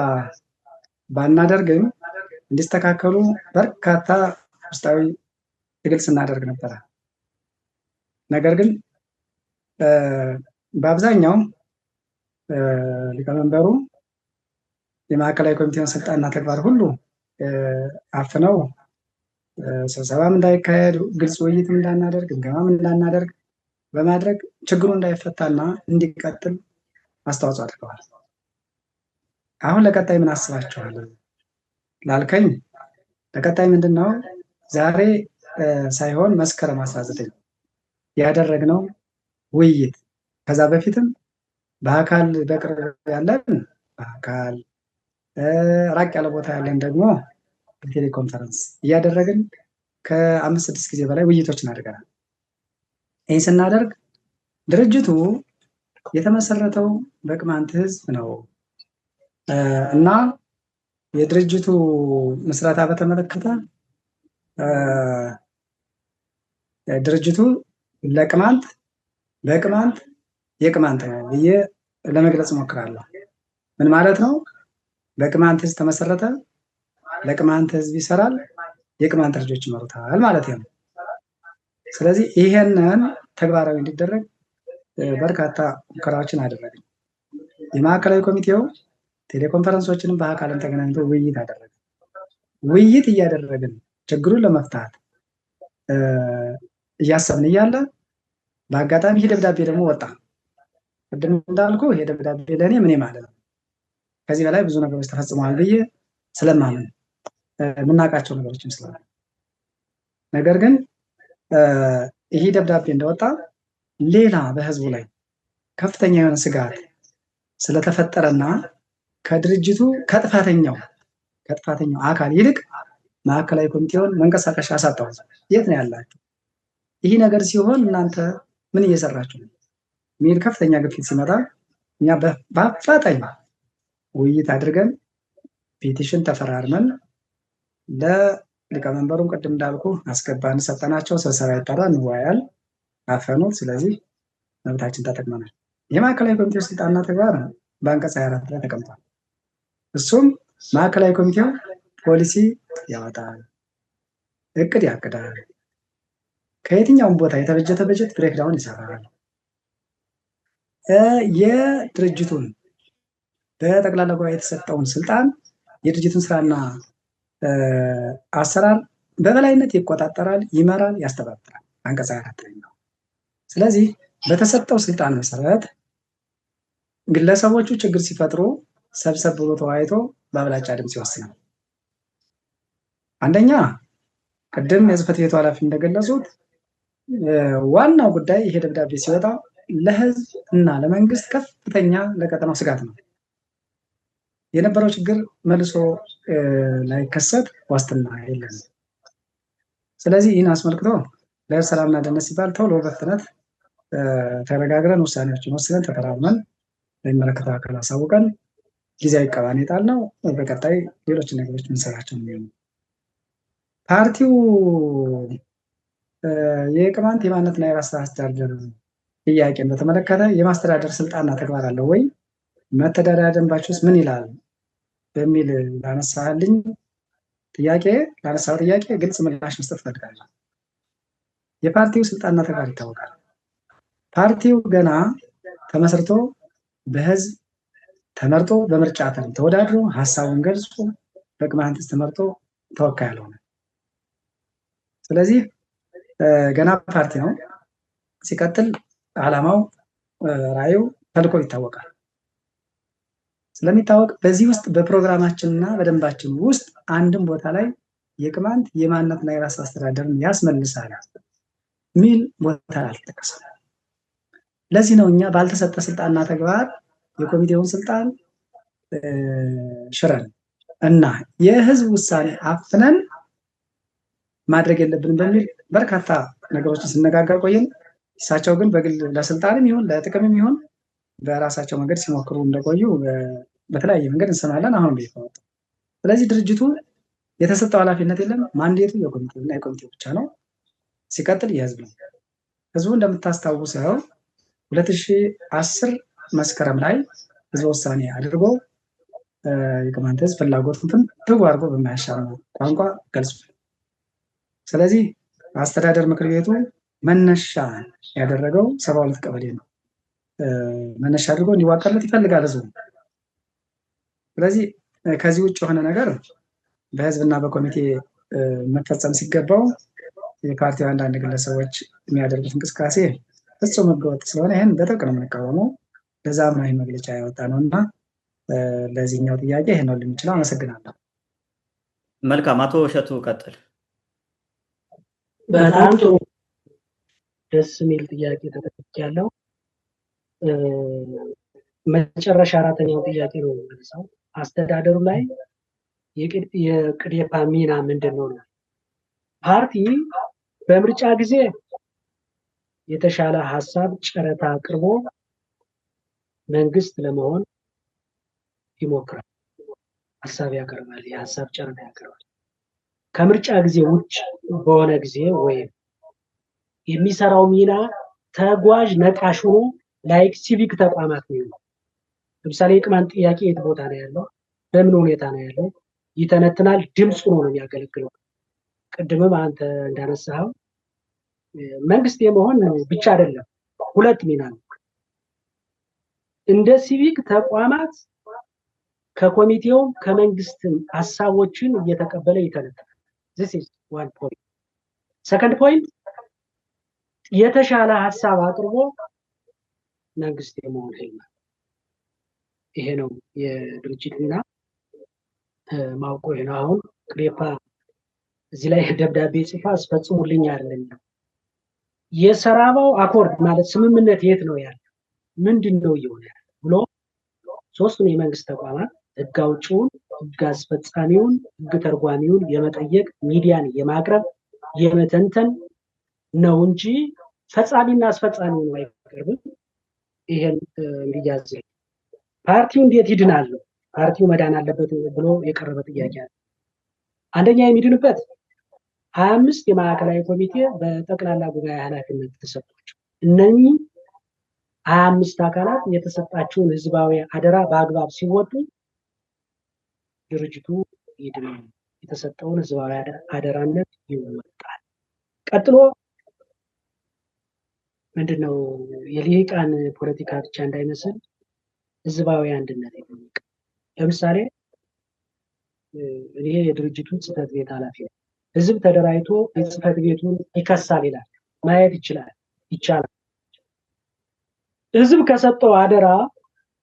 ባናደርግም እንዲስተካከሉ በርካታ ውስጣዊ ትግል ስናደርግ ነበረ። ነገር ግን በአብዛኛው ሊቀመንበሩ የማዕከላዊ ኮሚቴውን ስልጣንና ተግባር ሁሉ አፍነው ስብሰባም እንዳይካሄድ፣ ግልጽ ውይይትም እንዳናደርግ፣ ግምገማም እንዳናደርግ በማድረግ ችግሩ እንዳይፈታና እንዲቀጥል አስተዋጽኦ አድርገዋል። አሁን ለቀጣይ ምን አስባችኋል ላልከኝ፣ ለቀጣይ ምንድነው ዛሬ ሳይሆን መስከረም 19 ያደረግነው ውይይት፣ ከዛ በፊትም በአካል በቅርብ ያለን በአካል ራቅ ያለ ቦታ ያለን ደግሞ በቴሌኮንፈረንስ እያደረግን ከ5-6 ጊዜ በላይ ውይይቶችን አድርገናል። ይህን ስናደርግ ድርጅቱ የተመሰረተው በቅማንት ህዝብ ነው እና የድርጅቱ ምስረታ በተመለከተ ድርጅቱ ለቅማንት በቅማንት የቅማንት ነው ብዬ ለመግለጽ ሞክራለሁ። ምን ማለት ነው? በቅማንት ህዝብ ተመሰረተ፣ ለቅማንት ህዝብ ይሰራል፣ የቅማንት ልጆች ይመሩታል ማለት ነው። ስለዚህ ይሄንን ተግባራዊ እንዲደረግ በርካታ ሙከራዎችን አደረግን። የማዕከላዊ ኮሚቴው ቴሌኮንፈረንሶችንም በአካልም ተገናኝቶ ውይይት አደረግን። ውይይት እያደረግን ችግሩን ለመፍታት እያሰብን እያለ በአጋጣሚ ይሄ ደብዳቤ ደግሞ ወጣ። ቅድም እንዳልኩ ይሄ ደብዳቤ ለእኔ ምን ማለት ነው፣ ከዚህ በላይ ብዙ ነገሮች ተፈጽመዋል ብዬ ስለማምን የምናውቃቸው ነገሮችም ስላሉ፣ ነገር ግን ይሄ ደብዳቤ እንደወጣ ሌላ በህዝቡ ላይ ከፍተኛ የሆነ ስጋት ስለተፈጠረና ከድርጅቱ ከጥፋተኛው አካል ይልቅ ማዕከላዊ ኮሚቴውን መንቀሳቀሻ አሳጣው። የት ነው ያላችሁ? ይህ ነገር ሲሆን እናንተ ምን እየሰራችሁ ነው የሚል ከፍተኛ ግፊት ሲመጣ እኛ በአፋጣኝ ውይይት አድርገን ፔቲሽን ተፈራርመን ለሊቀመንበሩም ቅድም እንዳልኩ አስገባን፣ ሰጠናቸው። ስብሰባ ይጠራል፣ እንወያያል፣ አፈኑት። ስለዚህ መብታችን ተጠቅመናል። የማዕከላዊ ኮሚቴው ስልጣንና ተግባር በአንቀጽ 24 ላይ ተቀምጧል። እሱም ማዕከላዊ ኮሚቴው ፖሊሲ ያወጣል፣ እቅድ ያቅዳል፣ ከየትኛውም ቦታ የተበጀተ በጀት ብሬክዳውን ይሰራል፣ የድርጅቱን በጠቅላላ ጉባኤ የተሰጠውን ስልጣን የድርጅቱን ስራና አሰራር በበላይነት ይቆጣጠራል፣ ይመራል፣ ያስተባብራል። አንቀጽ 24 ነው። ስለዚህ በተሰጠው ስልጣን መሰረት ግለሰቦቹ ችግር ሲፈጥሩ ሰብሰብ ብሎ ተወያይቶ በአብላጫ ድምፅ ይወስናል። አንደኛ ቅድም የጽህፈት ቤቱ ኃላፊ እንደገለጹት ዋናው ጉዳይ ይሄ ደብዳቤ ሲወጣ ለህዝብ እና ለመንግስት ከፍተኛ ለቀጠናው ስጋት ነው። የነበረው ችግር መልሶ ላይከሰት ዋስትና የለም። ስለዚህ ይህን አስመልክቶ ለህዝብ ሰላምና ደህንነት ሲባል ቶሎ በፍጥነት ተነጋግረን ውሳኔዎችን ወስነን ተፈራርመን ለሚመለከተው አካል አሳውቀን ጊዜያዊ ቀባን የጣልነው በቀጣይ ሌሎች ነገሮች ምንሰራቸው ነው። ፓርቲው የቅማንት የማንነትና የራስ አስተዳደር ጥያቄን በተመለከተ የማስተዳደር ስልጣንና ተግባር አለው ወይ? መተዳደሪያ ደንባችሁስ ምን ይላል? በሚል ላነሳው ጥያቄ ግልጽ ምላሽ መስጠት ፈልጋለሁ። የፓርቲው ስልጣንና ተግባር ይታወቃል። ፓርቲው ገና ተመስርቶ በህዝብ ተመርጦ በምርጫ ተወዳድሮ ሀሳቡን ገልጾ በቅማንት ተመርጦ ተወካይ አልሆነ። ስለዚህ ገና ፓርቲ ነው። ሲቀጥል ዓላማው፣ ራዕዩ፣ ተልዕኮ ይታወቃል። ስለሚታወቅ በዚህ ውስጥ በፕሮግራማችንና በደንባችን ውስጥ አንድም ቦታ ላይ የቅማንት የማንነትና የራስ አስተዳደርን ያስመልሳል ሚል ቦታ አልተጠቀሰም። ለዚህ ነው እኛ ባልተሰጠ ስልጣንና ተግባር የኮሚቴውን ስልጣን ሽረን እና የህዝብ ውሳኔ አፍነን ማድረግ የለብንም በሚል በርካታ ነገሮችን ስነጋገር ቆየን። እሳቸው ግን በግል ለስልጣንም ይሁን ለጥቅምም ይሁን በራሳቸው መንገድ ሲሞክሩ እንደቆዩ በተለያየ መንገድ እንሰማለን። አሁን ቤት ነው። ስለዚህ ድርጅቱ የተሰጠው ኃላፊነት የለም። ማንዴቱ የኮሚቴውና የኮሚቴው ብቻ ነው። ሲቀጥል የህዝብ ነው። ህዝቡ እንደምታስታውሰው 2010 መስከረም ላይ ህዝብ ውሳኔ አድርጎ የቅማንት ህዝብ ፍላጎቱን ፍንትው አድርጎ በማያሻማ ቋንቋ ገልጿል። ስለዚህ አስተዳደር ምክር ቤቱ መነሻ ያደረገው 72 ቀበሌ ነው። መነሻ አድርጎ እንዲዋቀርለት ይፈልጋል ህዝቡ። ስለዚህ ከዚህ ውጭ የሆነ ነገር በህዝብና በኮሚቴ መፈጸም ሲገባው የፓርቲው አንዳንድ ግለሰቦች የሚያደርጉት እንቅስቃሴ ፍጹም ህገወጥ ስለሆነ ይህን በጥብቅ ነው የምንቃወመው። ለዛም ነው ይህን መግለጫ ያወጣ ነው እና ለዚህኛው ጥያቄ ይህን ነው ልንችለው። አመሰግናለሁ። መልካም። አቶ እሸቱ ቀጥል። በጣም ጥሩ ደስ የሚል ጥያቄ ተጠቅቻለሁ። መጨረሻ አራተኛው ጥያቄ ነው የሚመልሰው። አስተዳደሩ ላይ የቅዴፓ ሚና ምንድን ነው? ፓርቲ በምርጫ ጊዜ የተሻለ ሀሳብ ጨረታ አቅርቦ መንግስት ለመሆን ይሞክራል። ሀሳብ ያቀርባል፣ የሀሳብ ጨረታ ያቀርባል። ከምርጫ ጊዜ ውጭ በሆነ ጊዜ ወይም የሚሰራው ሚና ተጓዥ ነቃሽ ሆኖ ላይክ ሲቪክ ተቋማት ነው። ለምሳሌ የቅማንት ጥያቄ የት ቦታ ነው ያለው፣ በምን ሁኔታ ነው ያለው ይተነትናል። ድምፅ ሆኖ ነው የሚያገለግለው። ቅድምም አንተ እንዳነሳኸው መንግስት የመሆን ብቻ አይደለም፣ ሁለት ሚና ነው። እንደ ሲቪክ ተቋማት ከኮሚቴው ከመንግስት ሀሳቦችን እየተቀበለ ይተነትናል። this is one point. second point የተሻለ ሀሳብ አቅርቦ መንግስት የመሆን ህልም። ይሄ ነው የድርጅት ሚና። ማውቀው ይሄ ነው። አሁን ቅዴፓ እዚህ ላይ ደብዳቤ ጽፋ አስፈጽሙልኝ አይደለም። የሰራባው አኮርድ ማለት ስምምነት የት ነው ያለው? ምንድነው እየሆነ ያለው ብሎ ሶስቱን የመንግስት ተቋማት ህግ አውጪውን፣ ህግ አስፈጻሚውን፣ ህግ ተርጓሚውን የመጠየቅ ሚዲያን የማቅረብ የመተንተን ነው እንጂ ፈጻሚና አስፈጻሚውን አይቀርብም። ይሄን እንዲያዝ ፓርቲው እንዴት ይድናል? ፓርቲው መዳን አለበት ብሎ የቀረበ ጥያቄ አለ። አንደኛ የሚድንበት 25 የማዕከላዊ ኮሚቴ በጠቅላላ ጉባኤ ኃላፊነት ተሰጥቷቸው እነኚህ 25 አካላት የተሰጣቸውን ህዝባዊ አደራ በአግባብ ሲወጡ ድርጅቱ ይድናል፣ የተሰጠውን ህዝባዊ አደራነት ይወጣል። ቀጥሎ ምንድነው የልሂቃን ፖለቲካ ብቻ እንዳይመስል ህዝባዊ አንድነት ይጠይቃል። ለምሳሌ እኔ የድርጅቱ ጽህፈት ቤት ኃላፊ ነኝ። ህዝብ ተደራጅቶ የጽህፈት ቤቱን ይከሳል ይላል። ማየት ይቻላል። ህዝብ ከሰጠው አደራ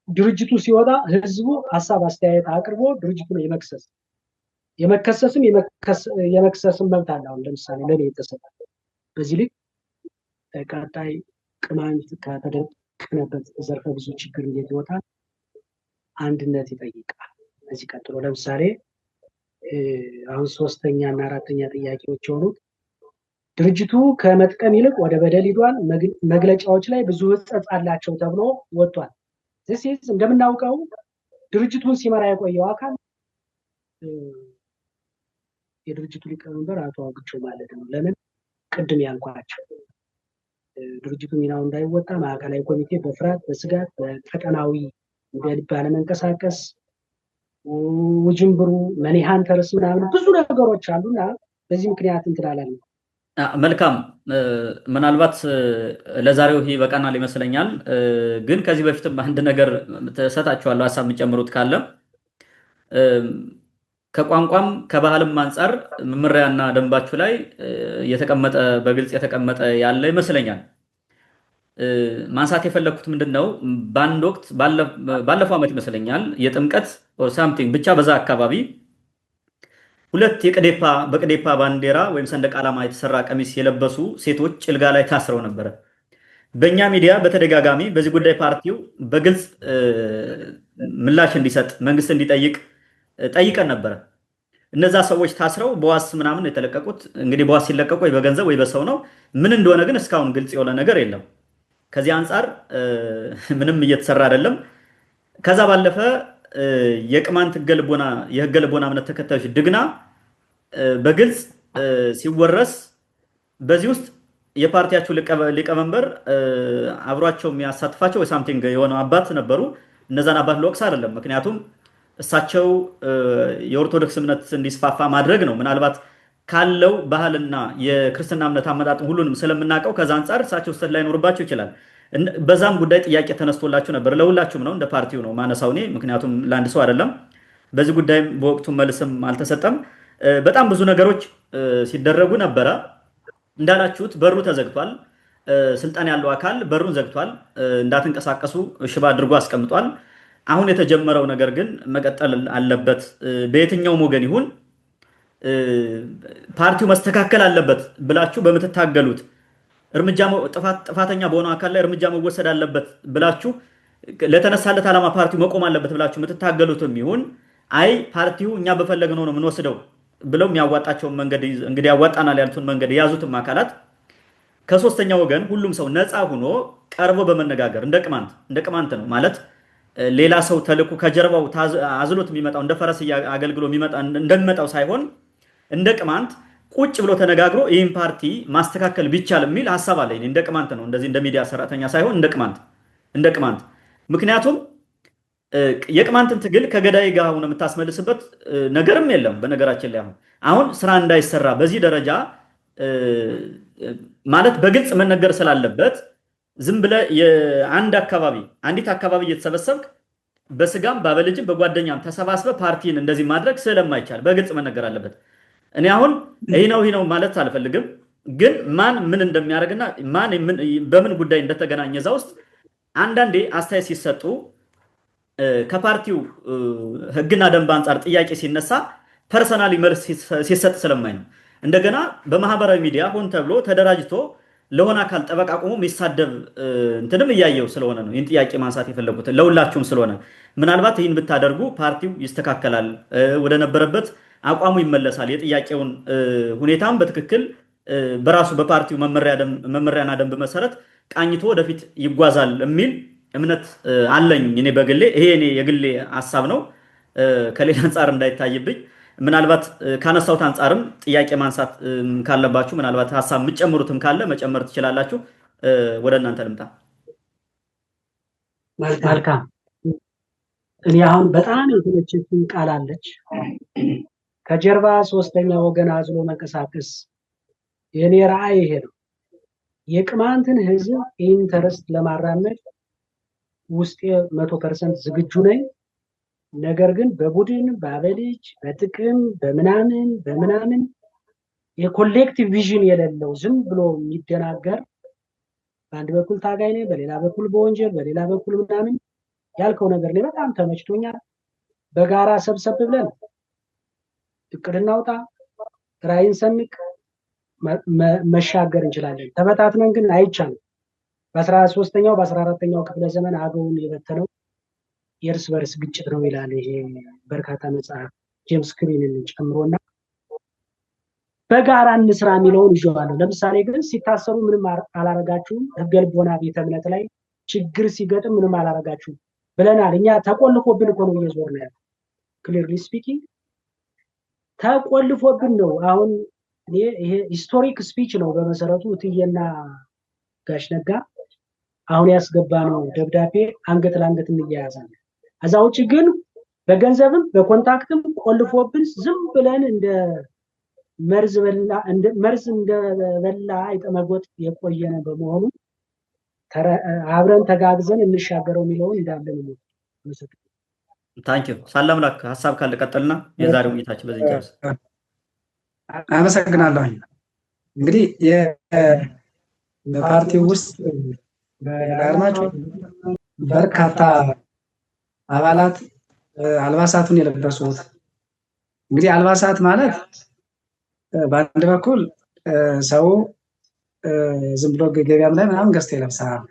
ድርጅቱ ሲወጣ ህዝቡ ሀሳብ አስተያየት አቅርቦ ድርጅቱን የመክሰስም መብት አለ። አሁን ለምሳሌ ለኔ የተሰጠ በዚህ ልክ ቀጣይ ቅማንት ከተደቀነበት ዘርፈ ብዙ ችግር እንዴት ይወጣል? አንድነት ይጠይቃል። ከዚህ ቀጥሎ ለምሳሌ አሁን 3ኛ እና 4ኛ ጥያቄዎች የሆኑት ድርጅቱ ከመጥቀም ይልቅ ወደ በደል ሂዷል፣ መግለጫዎች ላይ ብዙ ሕጸጽ አላቸው ተብሎ ወጥቷል። እዚህ እንደምናውቀው ድርጅቱን ሲመራ የቆየው አካል የድርጅቱ ሊቀመንበር አቶ አውግቸው ማለት ነው። ለምን ቅድም ያልኳቸው ድርጅቱ ሚናው እንዳይወጣ ማዕከላዊ ኮሚቴ በፍርሃት በስጋት በቀጠናዊ ባለመንቀሳቀስ ውጅንብሩ መኒ ሃንተርስ ምናምን ብዙ ነገሮች አሉና በዚህ ምክንያት እንትላለን። መልካም ምናልባት ለዛሬው ይሄ በቃናል ይመስለኛል። ግን ከዚህ በፊትም አንድ ነገር ተሰጣችኋለሁ ሀሳብ የምጨምሩት ካለ ከቋንቋም ከባህልም አንጻር መመሪያና ደንባችሁ ላይ የተቀመጠ በግልጽ የተቀመጠ ያለ ይመስለኛል። ማንሳት የፈለኩት ምንድነው በአንድ ወቅት ባለፈው ዓመት ይመስለኛል የጥምቀት ኦር ሳምቲንግ ብቻ በዛ አካባቢ ሁለት በቅዴፓ ባንዲራ ወይም ሰንደቅ ዓላማ የተሰራ ቀሚስ የለበሱ ሴቶች ጭልጋ ላይ ታስረው ነበረ። በእኛ ሚዲያ በተደጋጋሚ በዚህ ጉዳይ ፓርቲው በግልጽ ምላሽ እንዲሰጥ መንግስት እንዲጠይቅ ጠይቀን ነበረ። እነዛ ሰዎች ታስረው በዋስ ምናምን የተለቀቁት እንግዲህ በዋስ ሲለቀቁ ወይ በገንዘብ ወይ በሰው ነው። ምን እንደሆነ ግን እስካሁን ግልጽ የሆነ ነገር የለም። ከዚህ አንጻር ምንም እየተሰራ አይደለም። ከዛ ባለፈ የቅማንት የህገ ልቦና እምነት ተከታዮች ድግና በግልጽ ሲወረስ በዚህ ውስጥ የፓርቲያቸው ሊቀመንበር አብሯቸው የሚያሳትፋቸው ወይ ሳምቲንግ የሆነው አባት ነበሩ። እነዛን አባት ለወቅስ አይደለም፣ ምክንያቱም እሳቸው የኦርቶዶክስ እምነት እንዲስፋፋ ማድረግ ነው። ምናልባት ካለው ባህልና የክርስትና እምነት አመጣጥ ሁሉንም ስለምናውቀው ከዛ አንጻር እሳቸው ስህተት ላይኖርባቸው ይችላል። በዛም ጉዳይ ጥያቄ ተነስቶላችሁ ነበር። ለሁላችሁም ነው፣ እንደ ፓርቲው ነው ማነሳው እኔ፣ ምክንያቱም ለአንድ ሰው አይደለም። በዚህ ጉዳይም በወቅቱ መልስም አልተሰጠም። በጣም ብዙ ነገሮች ሲደረጉ ነበረ። እንዳላችሁት በሩ ተዘግቷል። ስልጣን ያለው አካል በሩን ዘግቷል። እንዳትንቀሳቀሱ ሽባ አድርጎ አስቀምጧል። አሁን የተጀመረው ነገር ግን መቀጠል አለበት። በየትኛውም ወገን ይሁን ፓርቲው መስተካከል አለበት ብላችሁ በምትታገሉት ጥፋተኛ በሆነው አካል ላይ እርምጃ መወሰድ አለበት ብላችሁ ለተነሳለት ዓላማ ፓርቲው መቆም አለበት ብላችሁ የምትታገሉትም ይሁን አይ ፓርቲው እኛ በፈለግነው ነው የምንወስደው ብለው የሚያዋጣቸውን መንገድ እንግዲህ ያዋጣናል ያሉትን መንገድ የያዙትም አካላት ከሶስተኛ ወገን ሁሉም ሰው ነፃ ሆኖ ቀርቦ በመነጋገር እንደ ቅማንት ነው ማለት ሌላ ሰው ተልኮ ከጀርባው አዝሎት የሚመጣው እንደ ፈረስ አገልግሎ እንደሚመጣው ሳይሆን እንደ ቅማንት ቁጭ ብሎ ተነጋግሮ ይህን ፓርቲ ማስተካከል ቢቻል የሚል ሀሳብ አለኝ። እንደ ቅማንት ነው፣ እንደዚህ እንደ ሚዲያ ሰራተኛ ሳይሆን እንደ ቅማንት። ምክንያቱም የቅማንትን ትግል ከገዳይ ጋር ሆነ የምታስመልስበት ነገርም የለም። በነገራችን ላይ አሁን ስራ እንዳይሰራ በዚህ ደረጃ ማለት በግልጽ መነገር ስላለበት ዝም ብለህ አንዲት አካባቢ እየተሰበሰብክ በስጋም ባበልጅም በጓደኛም ተሰባስበ ፓርቲን እንደዚህ ማድረግ ስለማይቻል በግልጽ መነገር አለበት። እኔ አሁን ይሄ ነው ማለት አልፈልግም፣ ግን ማን ምን እንደሚያደርግና ማን በምን ጉዳይ እንደተገናኘ እዛ ውስጥ አንዳንዴ አስተያየት ሲሰጡ ከፓርቲው ህግና ደንብ አንጻር ጥያቄ ሲነሳ ፐርሰናሊ መልስ ሲሰጥ ስለማይ ነው። እንደገና በማህበራዊ ሚዲያ ሆን ተብሎ ተደራጅቶ ለሆነ አካል ጠበቃ ቆሞ የሚሳደብ እንትንም እያየው ስለሆነ ነው ይህን ጥያቄ ማንሳት የፈለጉት ለሁላችሁም ስለሆነ ምናልባት ይህን ብታደርጉ ፓርቲው ይስተካከላል፣ ወደ ነበረበት አቋሙ ይመለሳል፣ የጥያቄውን ሁኔታም በትክክል በራሱ በፓርቲው መመሪያና ደንብ መሰረት ቃኝቶ ወደፊት ይጓዛል የሚል እምነት አለኝ እኔ በግሌ። ይሄ እኔ የግሌ ሀሳብ ነው፣ ከሌላ አንጻር እንዳይታይብኝ። ምናልባት ካነሳሁት አንጻርም ጥያቄ ማንሳት ካለባችሁ ምናልባት ሀሳብ የምትጨምሩትም ካለ መጨመር ትችላላችሁ። ወደ እናንተ ልምጣ። መልካም። እኔ አሁን በጣም የተመቸችኝ ቃል አለች፣ ከጀርባ ሶስተኛ ወገን አዝሎ መንቀሳቀስ። የኔ ራዕይ ይሄ ነው። የቅማንትን ህዝብ ኢንተረስት ለማራመድ ውስጤ 100% ዝግጁ ነኝ። ነገር ግን በቡድን በአበልጅ በጥቅም በምናምን የኮሌክቲቭ ቪዥን የሌለው ዝም ብሎ የሚደናገር በአንድ በኩል ታጋይ ነኝ፣ በሌላ በኩል በወንጀል፣ በሌላ በኩል ምናምን ያልከው ነገር ላይ በጣም ተመችቶኛል። በጋራ ሰብሰብ ብለን እቅድ እናውጣ፣ ራዕይን ሰንቅ፣ መሻገር እንችላለን። ተበታትነን ግን አይቻልም። በ13ኛው በ14ኛው ክፍለ ዘመን አገውን የበተነው የእርስ በርስ ግጭት ነው ይላል ይሄ በርካታ መጽሐፍ ጄምስ ክሪንን ጨምሮና በጋራ እንስራ የሚለውን ይዤዋለሁ። ለምሳሌ ግን ሲታሰሩ ምንም አላረጋችሁም፣ ህገ ልቦና ቤተ እምነት ላይ ችግር ሲገጥም ምንም አላረጋችሁም ብለናል። እኛ ተቆልፎብን እኮ ነው እየዞርን ያለው። ክሊርሊ ስፒኪንግ ተቆልፎብን ነው። አሁን ይሄ ሂስቶሪክ ስፒች ነው በመሰረቱ እትዬና ጋሽ ነጋ አሁን ያስገባ ነው ደብዳቤ አንገት ለአንገት እንያያዛለን። ከዛ ውጭ ግን በገንዘብም በኮንታክትም ቆልፎብን ዝም ብለን እንደ መርዝ እንደበላ አይጠመጎጥ የቆየነ በመሆኑ አብረን ተጋግዘን እንሻገረው የሚለውን እንዳለ ነው። ታንኪዩ ሳላምላክ ሀሳብ ካለ ቀጥልና የዛሬው ውይይታችን በዚህ ጨርስ። አመሰግናለሁ። እንግዲህ በፓርቲው ውስጥ በአድማጮች በርካታ አባላት አልባሳቱን የለበሱት እንግዲህ አልባሳት ማለት በአንድ በኩል ሰው ዝም ብሎ ገበያም ላይ ምናምን ገዝቶ ይለብሳል።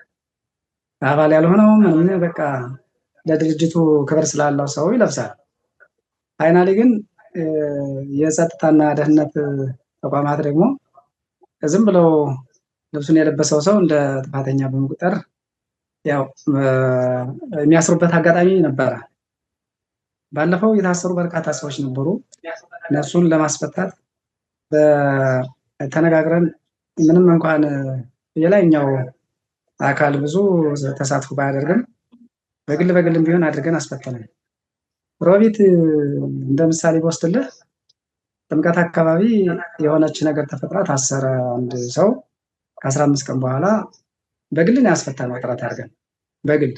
አባል ያልሆነው ምንም በቃ ለድርጅቱ ክብር ስላለው ሰው ይለብሳል። ፋይናሊ ግን የጸጥታና ደህንነት ተቋማት ደግሞ ዝም ብለው ልብሱን የለበሰው ሰው እንደ ጥፋተኛ በመቁጠር ያው የሚያስሩበት አጋጣሚ ነበረ። ባለፈው የታሰሩ በርካታ ሰዎች ነበሩ። እነሱን ለማስፈታት ተነጋግረን ምንም እንኳን የላይኛው አካል ብዙ ተሳትፎ ባያደርግም በግልም ቢሆን አድርገን አስፈተናል። ሮቢት እንደ ምሳሌ በወስድልህ ጥምቀት አካባቢ የሆነች ነገር ተፈጥራ ታሰረ አንድ ሰው። ከ15 ቀን በኋላ በግል ነው ያስፈታነው ጥረት አድርገን በግል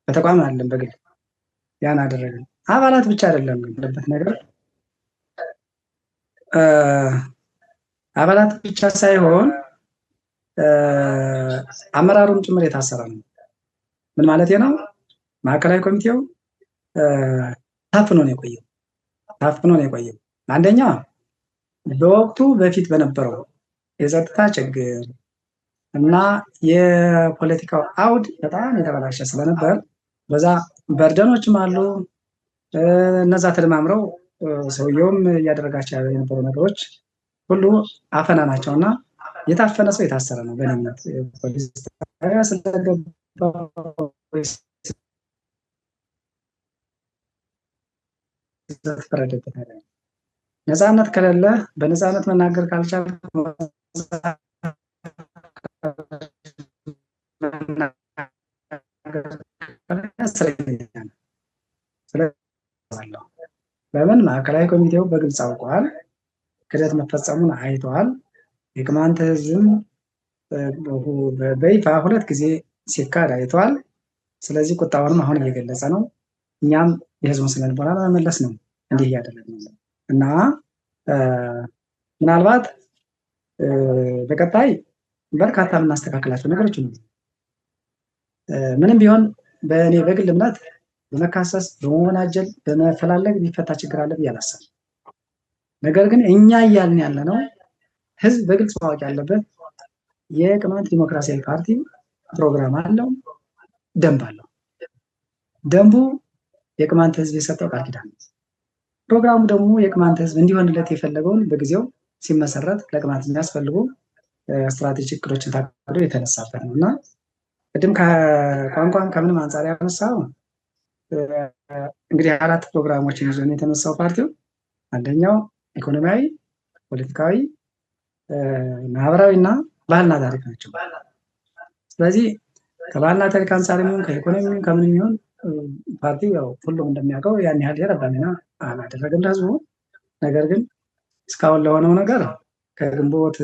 በተቋም አይደለም በግል ያን አደረግን። አባላት ብቻ አይደለም ግን ያለበት ነገር አባላት ብቻ ሳይሆን አመራሩም ጭምር የታሰረ ነው። ምን ማለት ነው? ማዕከላዊ ኮሚቴው ታፍኖ ነው የቆየው። አንደኛ በወቅቱ በፊት በነበረው የጸጥታ ችግር እና የፖለቲካው አውድ በጣም የተበላሸ ስለነበር በዛ በርደኖችም አሉ። እነዛ ተደማምረው ሰውየውም እያደረጋቸው የነበሩ ነገሮች ሁሉ አፈና ናቸውና የታፈነ ሰው የታሰረ ነው። በእኔነት ፖሊስ ጣቢያ ስለገባ ተፈረደበት አይደለም። ነፃነት ከሌለ በነፃነት መናገር ካልቻል ለምን ማዕከላዊ ኮሚቴው በግልጽ አውቋል። ክደት መፈጸሙን አይተዋል። የቅማንት ህዝብ በይፋ 2 ጊዜ ሲካድ አይተዋል። ስለዚህ ቁጣውንም አሁን እየገለጸ ነው። እኛም የህዝቡን ስነልቦና ለመመለስ ነው እንዲህ እያደረግን ነው እና ምናልባት በቀጣይ በርካታ የምናስተካክላቸው ነገሮች ነው። ምንም ቢሆን በእኔ በግል እምነት በመካሰስ በመወናጀል በመፈላለግ ሊፈታ ችግር አለ ብዬ አላስብም። ነገር ግን እኛ እያልን ያለ ነው ህዝብ በግልጽ ማወቅ ያለበት የቅማንት ዲሞክራሲያዊ ፓርቲ ፕሮግራም አለው፣ ደንብ አለው። ደንቡ የቅማንት ህዝብ የሰጠው ቃል ኪዳን ነው። ፕሮግራሙ ደግሞ የቅማንት ህዝብ እንዲሆንለት የፈለገውን በጊዜው ሲመሰረት ለቅማንት የሚያስፈልጉ ስትራቴጂክ እቅዶችን ታቅዶ የተነሳበት ነው እና ቅድም ከቋንቋም ከምንም አንጻር ያነሳው እንግዲህ 4 ፕሮግራሞችን ይዞ የተነሳው ፓርቲው አንደኛው ኢኮኖሚያዊ፣ ፖለቲካዊ፣ ማህበራዊ እና ባህልና ታሪክ ናቸው። ስለዚህ ከባህልና ታሪክ አንጻር የሚሆን ከኢኮኖሚ ከምንም ይሆን ፓርቲው ያው ሁሉም እንደሚያውቀው ያን ያህል የረባና አላደረገም ለህዝቡ። ነገር ግን እስካሁን ለሆነው ነገር ከግንቦት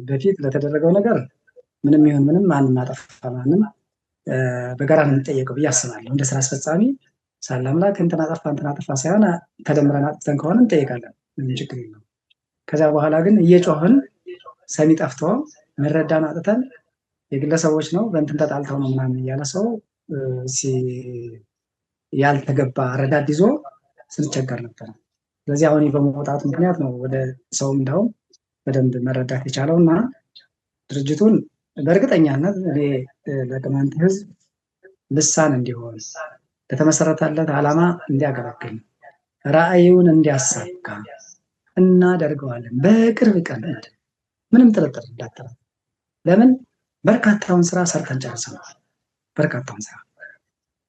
በፊት ለተደረገው ነገር ምንም ይሁን ምንም ማንም አጠፋ ማንም በጋራ ነው የሚጠየቀው ብዬ አስባለሁ። እንደ ስራ አስፈጻሚ ሳላምላክ እንትና ጠፋ ሳይሆን ተደምረን አጥፍተን ከሆነ እንጠይቃለን፣ ምንም ችግር የለውም። ከዚያ በኋላ ግን እየጮህን ሰሚ ጠፍቶ መረዳን አጥተን የግለሰቦች ነው በእንትን ተጣልተው ነው ምናምን እያለ ሰው ያልተገባ ረዳድ ይዞ ስንቸገር ነበር። ስለዚህ አሁን በመውጣቱ ምክንያት ነው ወደ ሰው እንዳውም በደንብ መረዳት የቻለው እና ድርጅቱን በእርግጠኛነት እኔ ለቅማንት ህዝብ ልሳን እንዲሆን ለተመሰረተለት ዓላማ እንዲያገለግል ራዕዩን እንዲያሳካ እናደርገዋለን። በቅርብ ቀን ምንም ጥርጥር እንዳትጠራ። ለምን በርካታውን ስራ ሰርተን ጨርሰናል። በርካታውን ስራ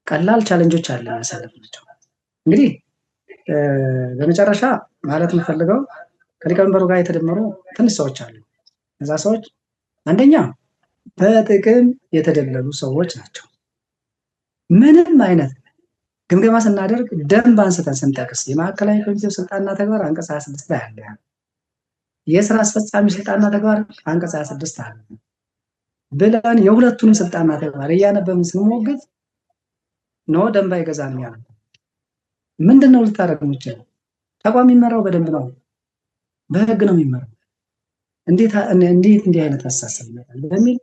ቀላል ቻሌንጆች አለ ያሳለፍናቸው። እንግዲህ በመጨረሻ ማለት የምፈልገው ከሊቀመንበሩ ጋር የተደመሩ ትንሽ ሰዎች አሉ። እዛ ሰዎች አንደኛ በጥቅም የተደለሉ ሰዎች ናቸው። ምንም አይነት ግምገማ ስናደርግ ደንብ አንስተን ስንጠቅስ የማዕከላዊ ኮሚቴው ስልጣንና ተግባር አንቀጽ 26 ላይ አለ። የስራ አስፈጻሚ ስልጣንና ተግባር አንቀጽ 26 አለ ብለን የሁለቱንም ስልጣንና ተግባር እያነበብን ስንሞግት ነው ደንብ አይገዛንም ያለው። ምንድነው ልታደርግ የምችለው? ተቋም የሚመራው በደንብ ነው፣ በህግ ነው የሚመራው። እንዴት እንዲህ አይነት አሳሰብ ይመጣል በሚል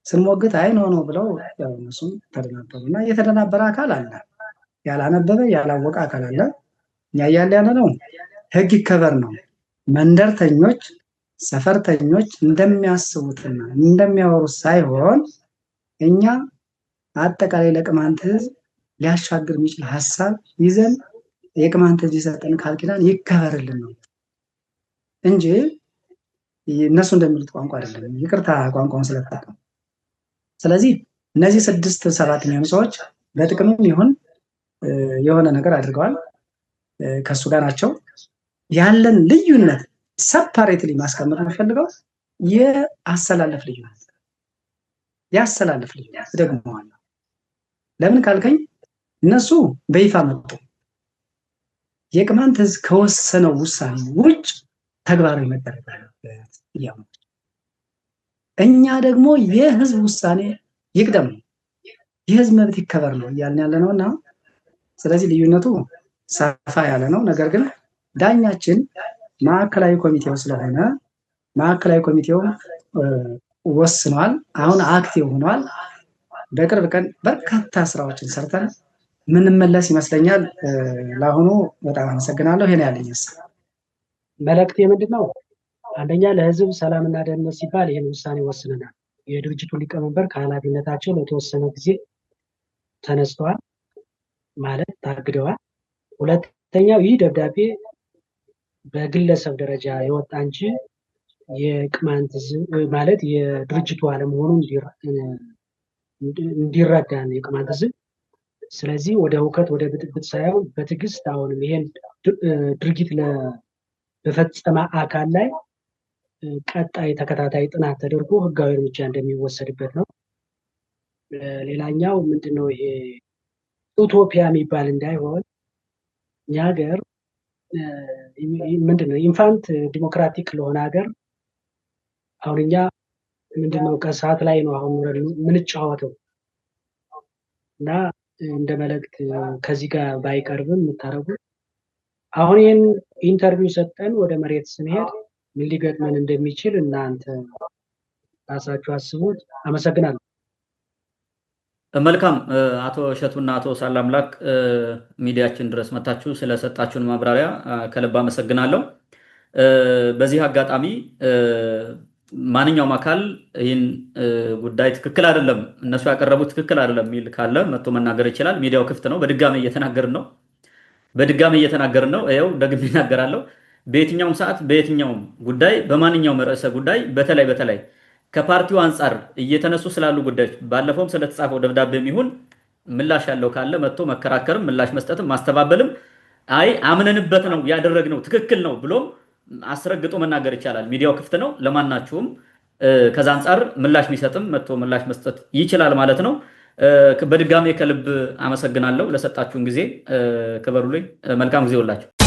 ስንሞግት አይ ነው ብለው ያው እነሱም ተደናበሩና የተደናበረ አካል አለ፣ ያላነበበ ያላወቀ አካል አለ። እኛ ያለ ነው ህግ ይከበር ነው። መንደርተኞች ሰፈርተኞች እንደሚያስቡትና እንደሚያወሩት ሳይሆን እኛ አጠቃላይ ለቅማንት ህዝብ ሊያሻግር የሚችል ሀሳብ ይዘን የቅማንት ህዝብ የሰጠን ቃል ኪዳን ይከበርልን ነው እንጂ እነሱ እንደሚሉት ቋንቋ አይደለም። ይቅርታ ቋንቋውን ስለተጠቀሙ። ስለዚህ እነዚህ 6-7 የሚሆኑ ሰዎች በጥቅምም ይሁን የሆነ ነገር አድርገዋል፣ ከሱ ጋር ናቸው። ያለን ልዩነት ሰፓሬትሊ ማስቀመጥ የምፈልገው የአሰላለፍ ልዩነት ደግሞዋለሁ። ለምን ካልከኝ እነሱ በይፋ መጡ። የቅማንት ህዝብ ከወሰነው ውሳኔ ውጭ ተግባራዊ መደረግ አለበት እያሉ፣ እኛ ደግሞ የህዝብ ውሳኔ ይቅደም ነው፣ የህዝብ መብት ይከበር ነው እያልን ያለ ነውና ስለዚህ ልዩነቱ ሰፋ ያለ ነው። ነገር ግን ዳኛችን ማዕከላዊ ኮሚቴው ስለሆነ ማዕከላዊ ኮሚቴው ወስኗል። አሁን አክቲቭ ሆኗል። በቅርብ ቀን በርካታ ስራዎችን ሰርተን ምንመለስ ይመስለኛል። ለአሁኑ በጣም አመሰግናለሁ። ይሄን ያለኝ መልእክቴ ምንድነው? አንደኛ ለህዝብ ሰላምና ደህንነት ሲባል ይህን ውሳኔ ወስነናል። የድርጅቱ ሊቀመንበር ከኃላፊነታቸው ለተወሰነ ጊዜ ተነስተዋል ማለት ታግደዋል። ሁለተኛው ይህ ደብዳቤ በግለሰብ ደረጃ የወጣ እንጂ የቅማንት ማለት የድርጅቱ አለመሆኑን እንዲረዳን የቅማንት ህዝብ። ስለዚህ ወደ ሁከት ወደ ብጥብጥ ሳይሆን በትዕግስት አሁንም ይሄን ድርጊት በፈጸመ አካል ላይ ቀጣይ ተከታታይ ጥናት ተደርጎ ህጋዊ እርምጃ እንደሚወሰድበት ነው። ሌላኛው ምንድነው ይሄ ኡቶፒያ የሚባል እንዳይሆን እኛ ሀገር ምንድነው ኢንፋንት ዲሞክራቲክ ለሆነ ሀገር አሁን እኛ ምንድነው ከሰዓት ላይ ነው አሁን ምንጫወተው እና እንደ መልእክት ከዚህ ጋር ባይቀርብም የምታደርጉት አሁን ይህን ኢንተርቪው ሰጠን ወደ መሬት ስንሄድ ምን ሊገጥመን እንደሚችል እናንተ ራሳችሁ አስቡት። አመሰግናለሁ። መልካም አቶ እሸቱና አቶ ሳላምላክ ሚዲያችን ድረስ መታችሁ ስለሰጣችሁን ማብራሪያ ከልብ አመሰግናለሁ። በዚህ አጋጣሚ ማንኛውም አካል ይህን ጉዳይ ትክክል አይደለም፣ እነሱ ያቀረቡት ትክክል አይደለም የሚል ካለ መጥቶ መናገር ይችላል። ሚዲያው ክፍት ነው። በድጋሚ እየተናገርን ነው። ይኸው ደግሜ እናገራለሁ። በየትኛውም ሰዓት በየትኛውም ጉዳይ በማንኛውም ርዕሰ ጉዳይ በተለይ ከፓርቲው አንጻር እየተነሱ ስላሉ ጉዳዮች ባለፈውም ስለተጻፈው ደብዳቤም ይሁን ምላሽ ያለው ካለ መጥቶ መከራከርም ምላሽ መስጠትም ማስተባበልም አይ አምነንበት ነው ያደረግነው ትክክል ነው ብሎም አስረግጦ መናገር ይቻላል። ሚዲያው ክፍት ነው ለማናችሁም። ከዛ አንጻር ምላሽ የሚሰጥም መጥቶ ምላሽ መስጠት ይችላል ማለት ነው። በድጋሜ ከልብ አመሰግናለሁ ለሰጣችሁን ጊዜ። ክበሩልኝ። መልካም ጊዜ ሁላችሁ።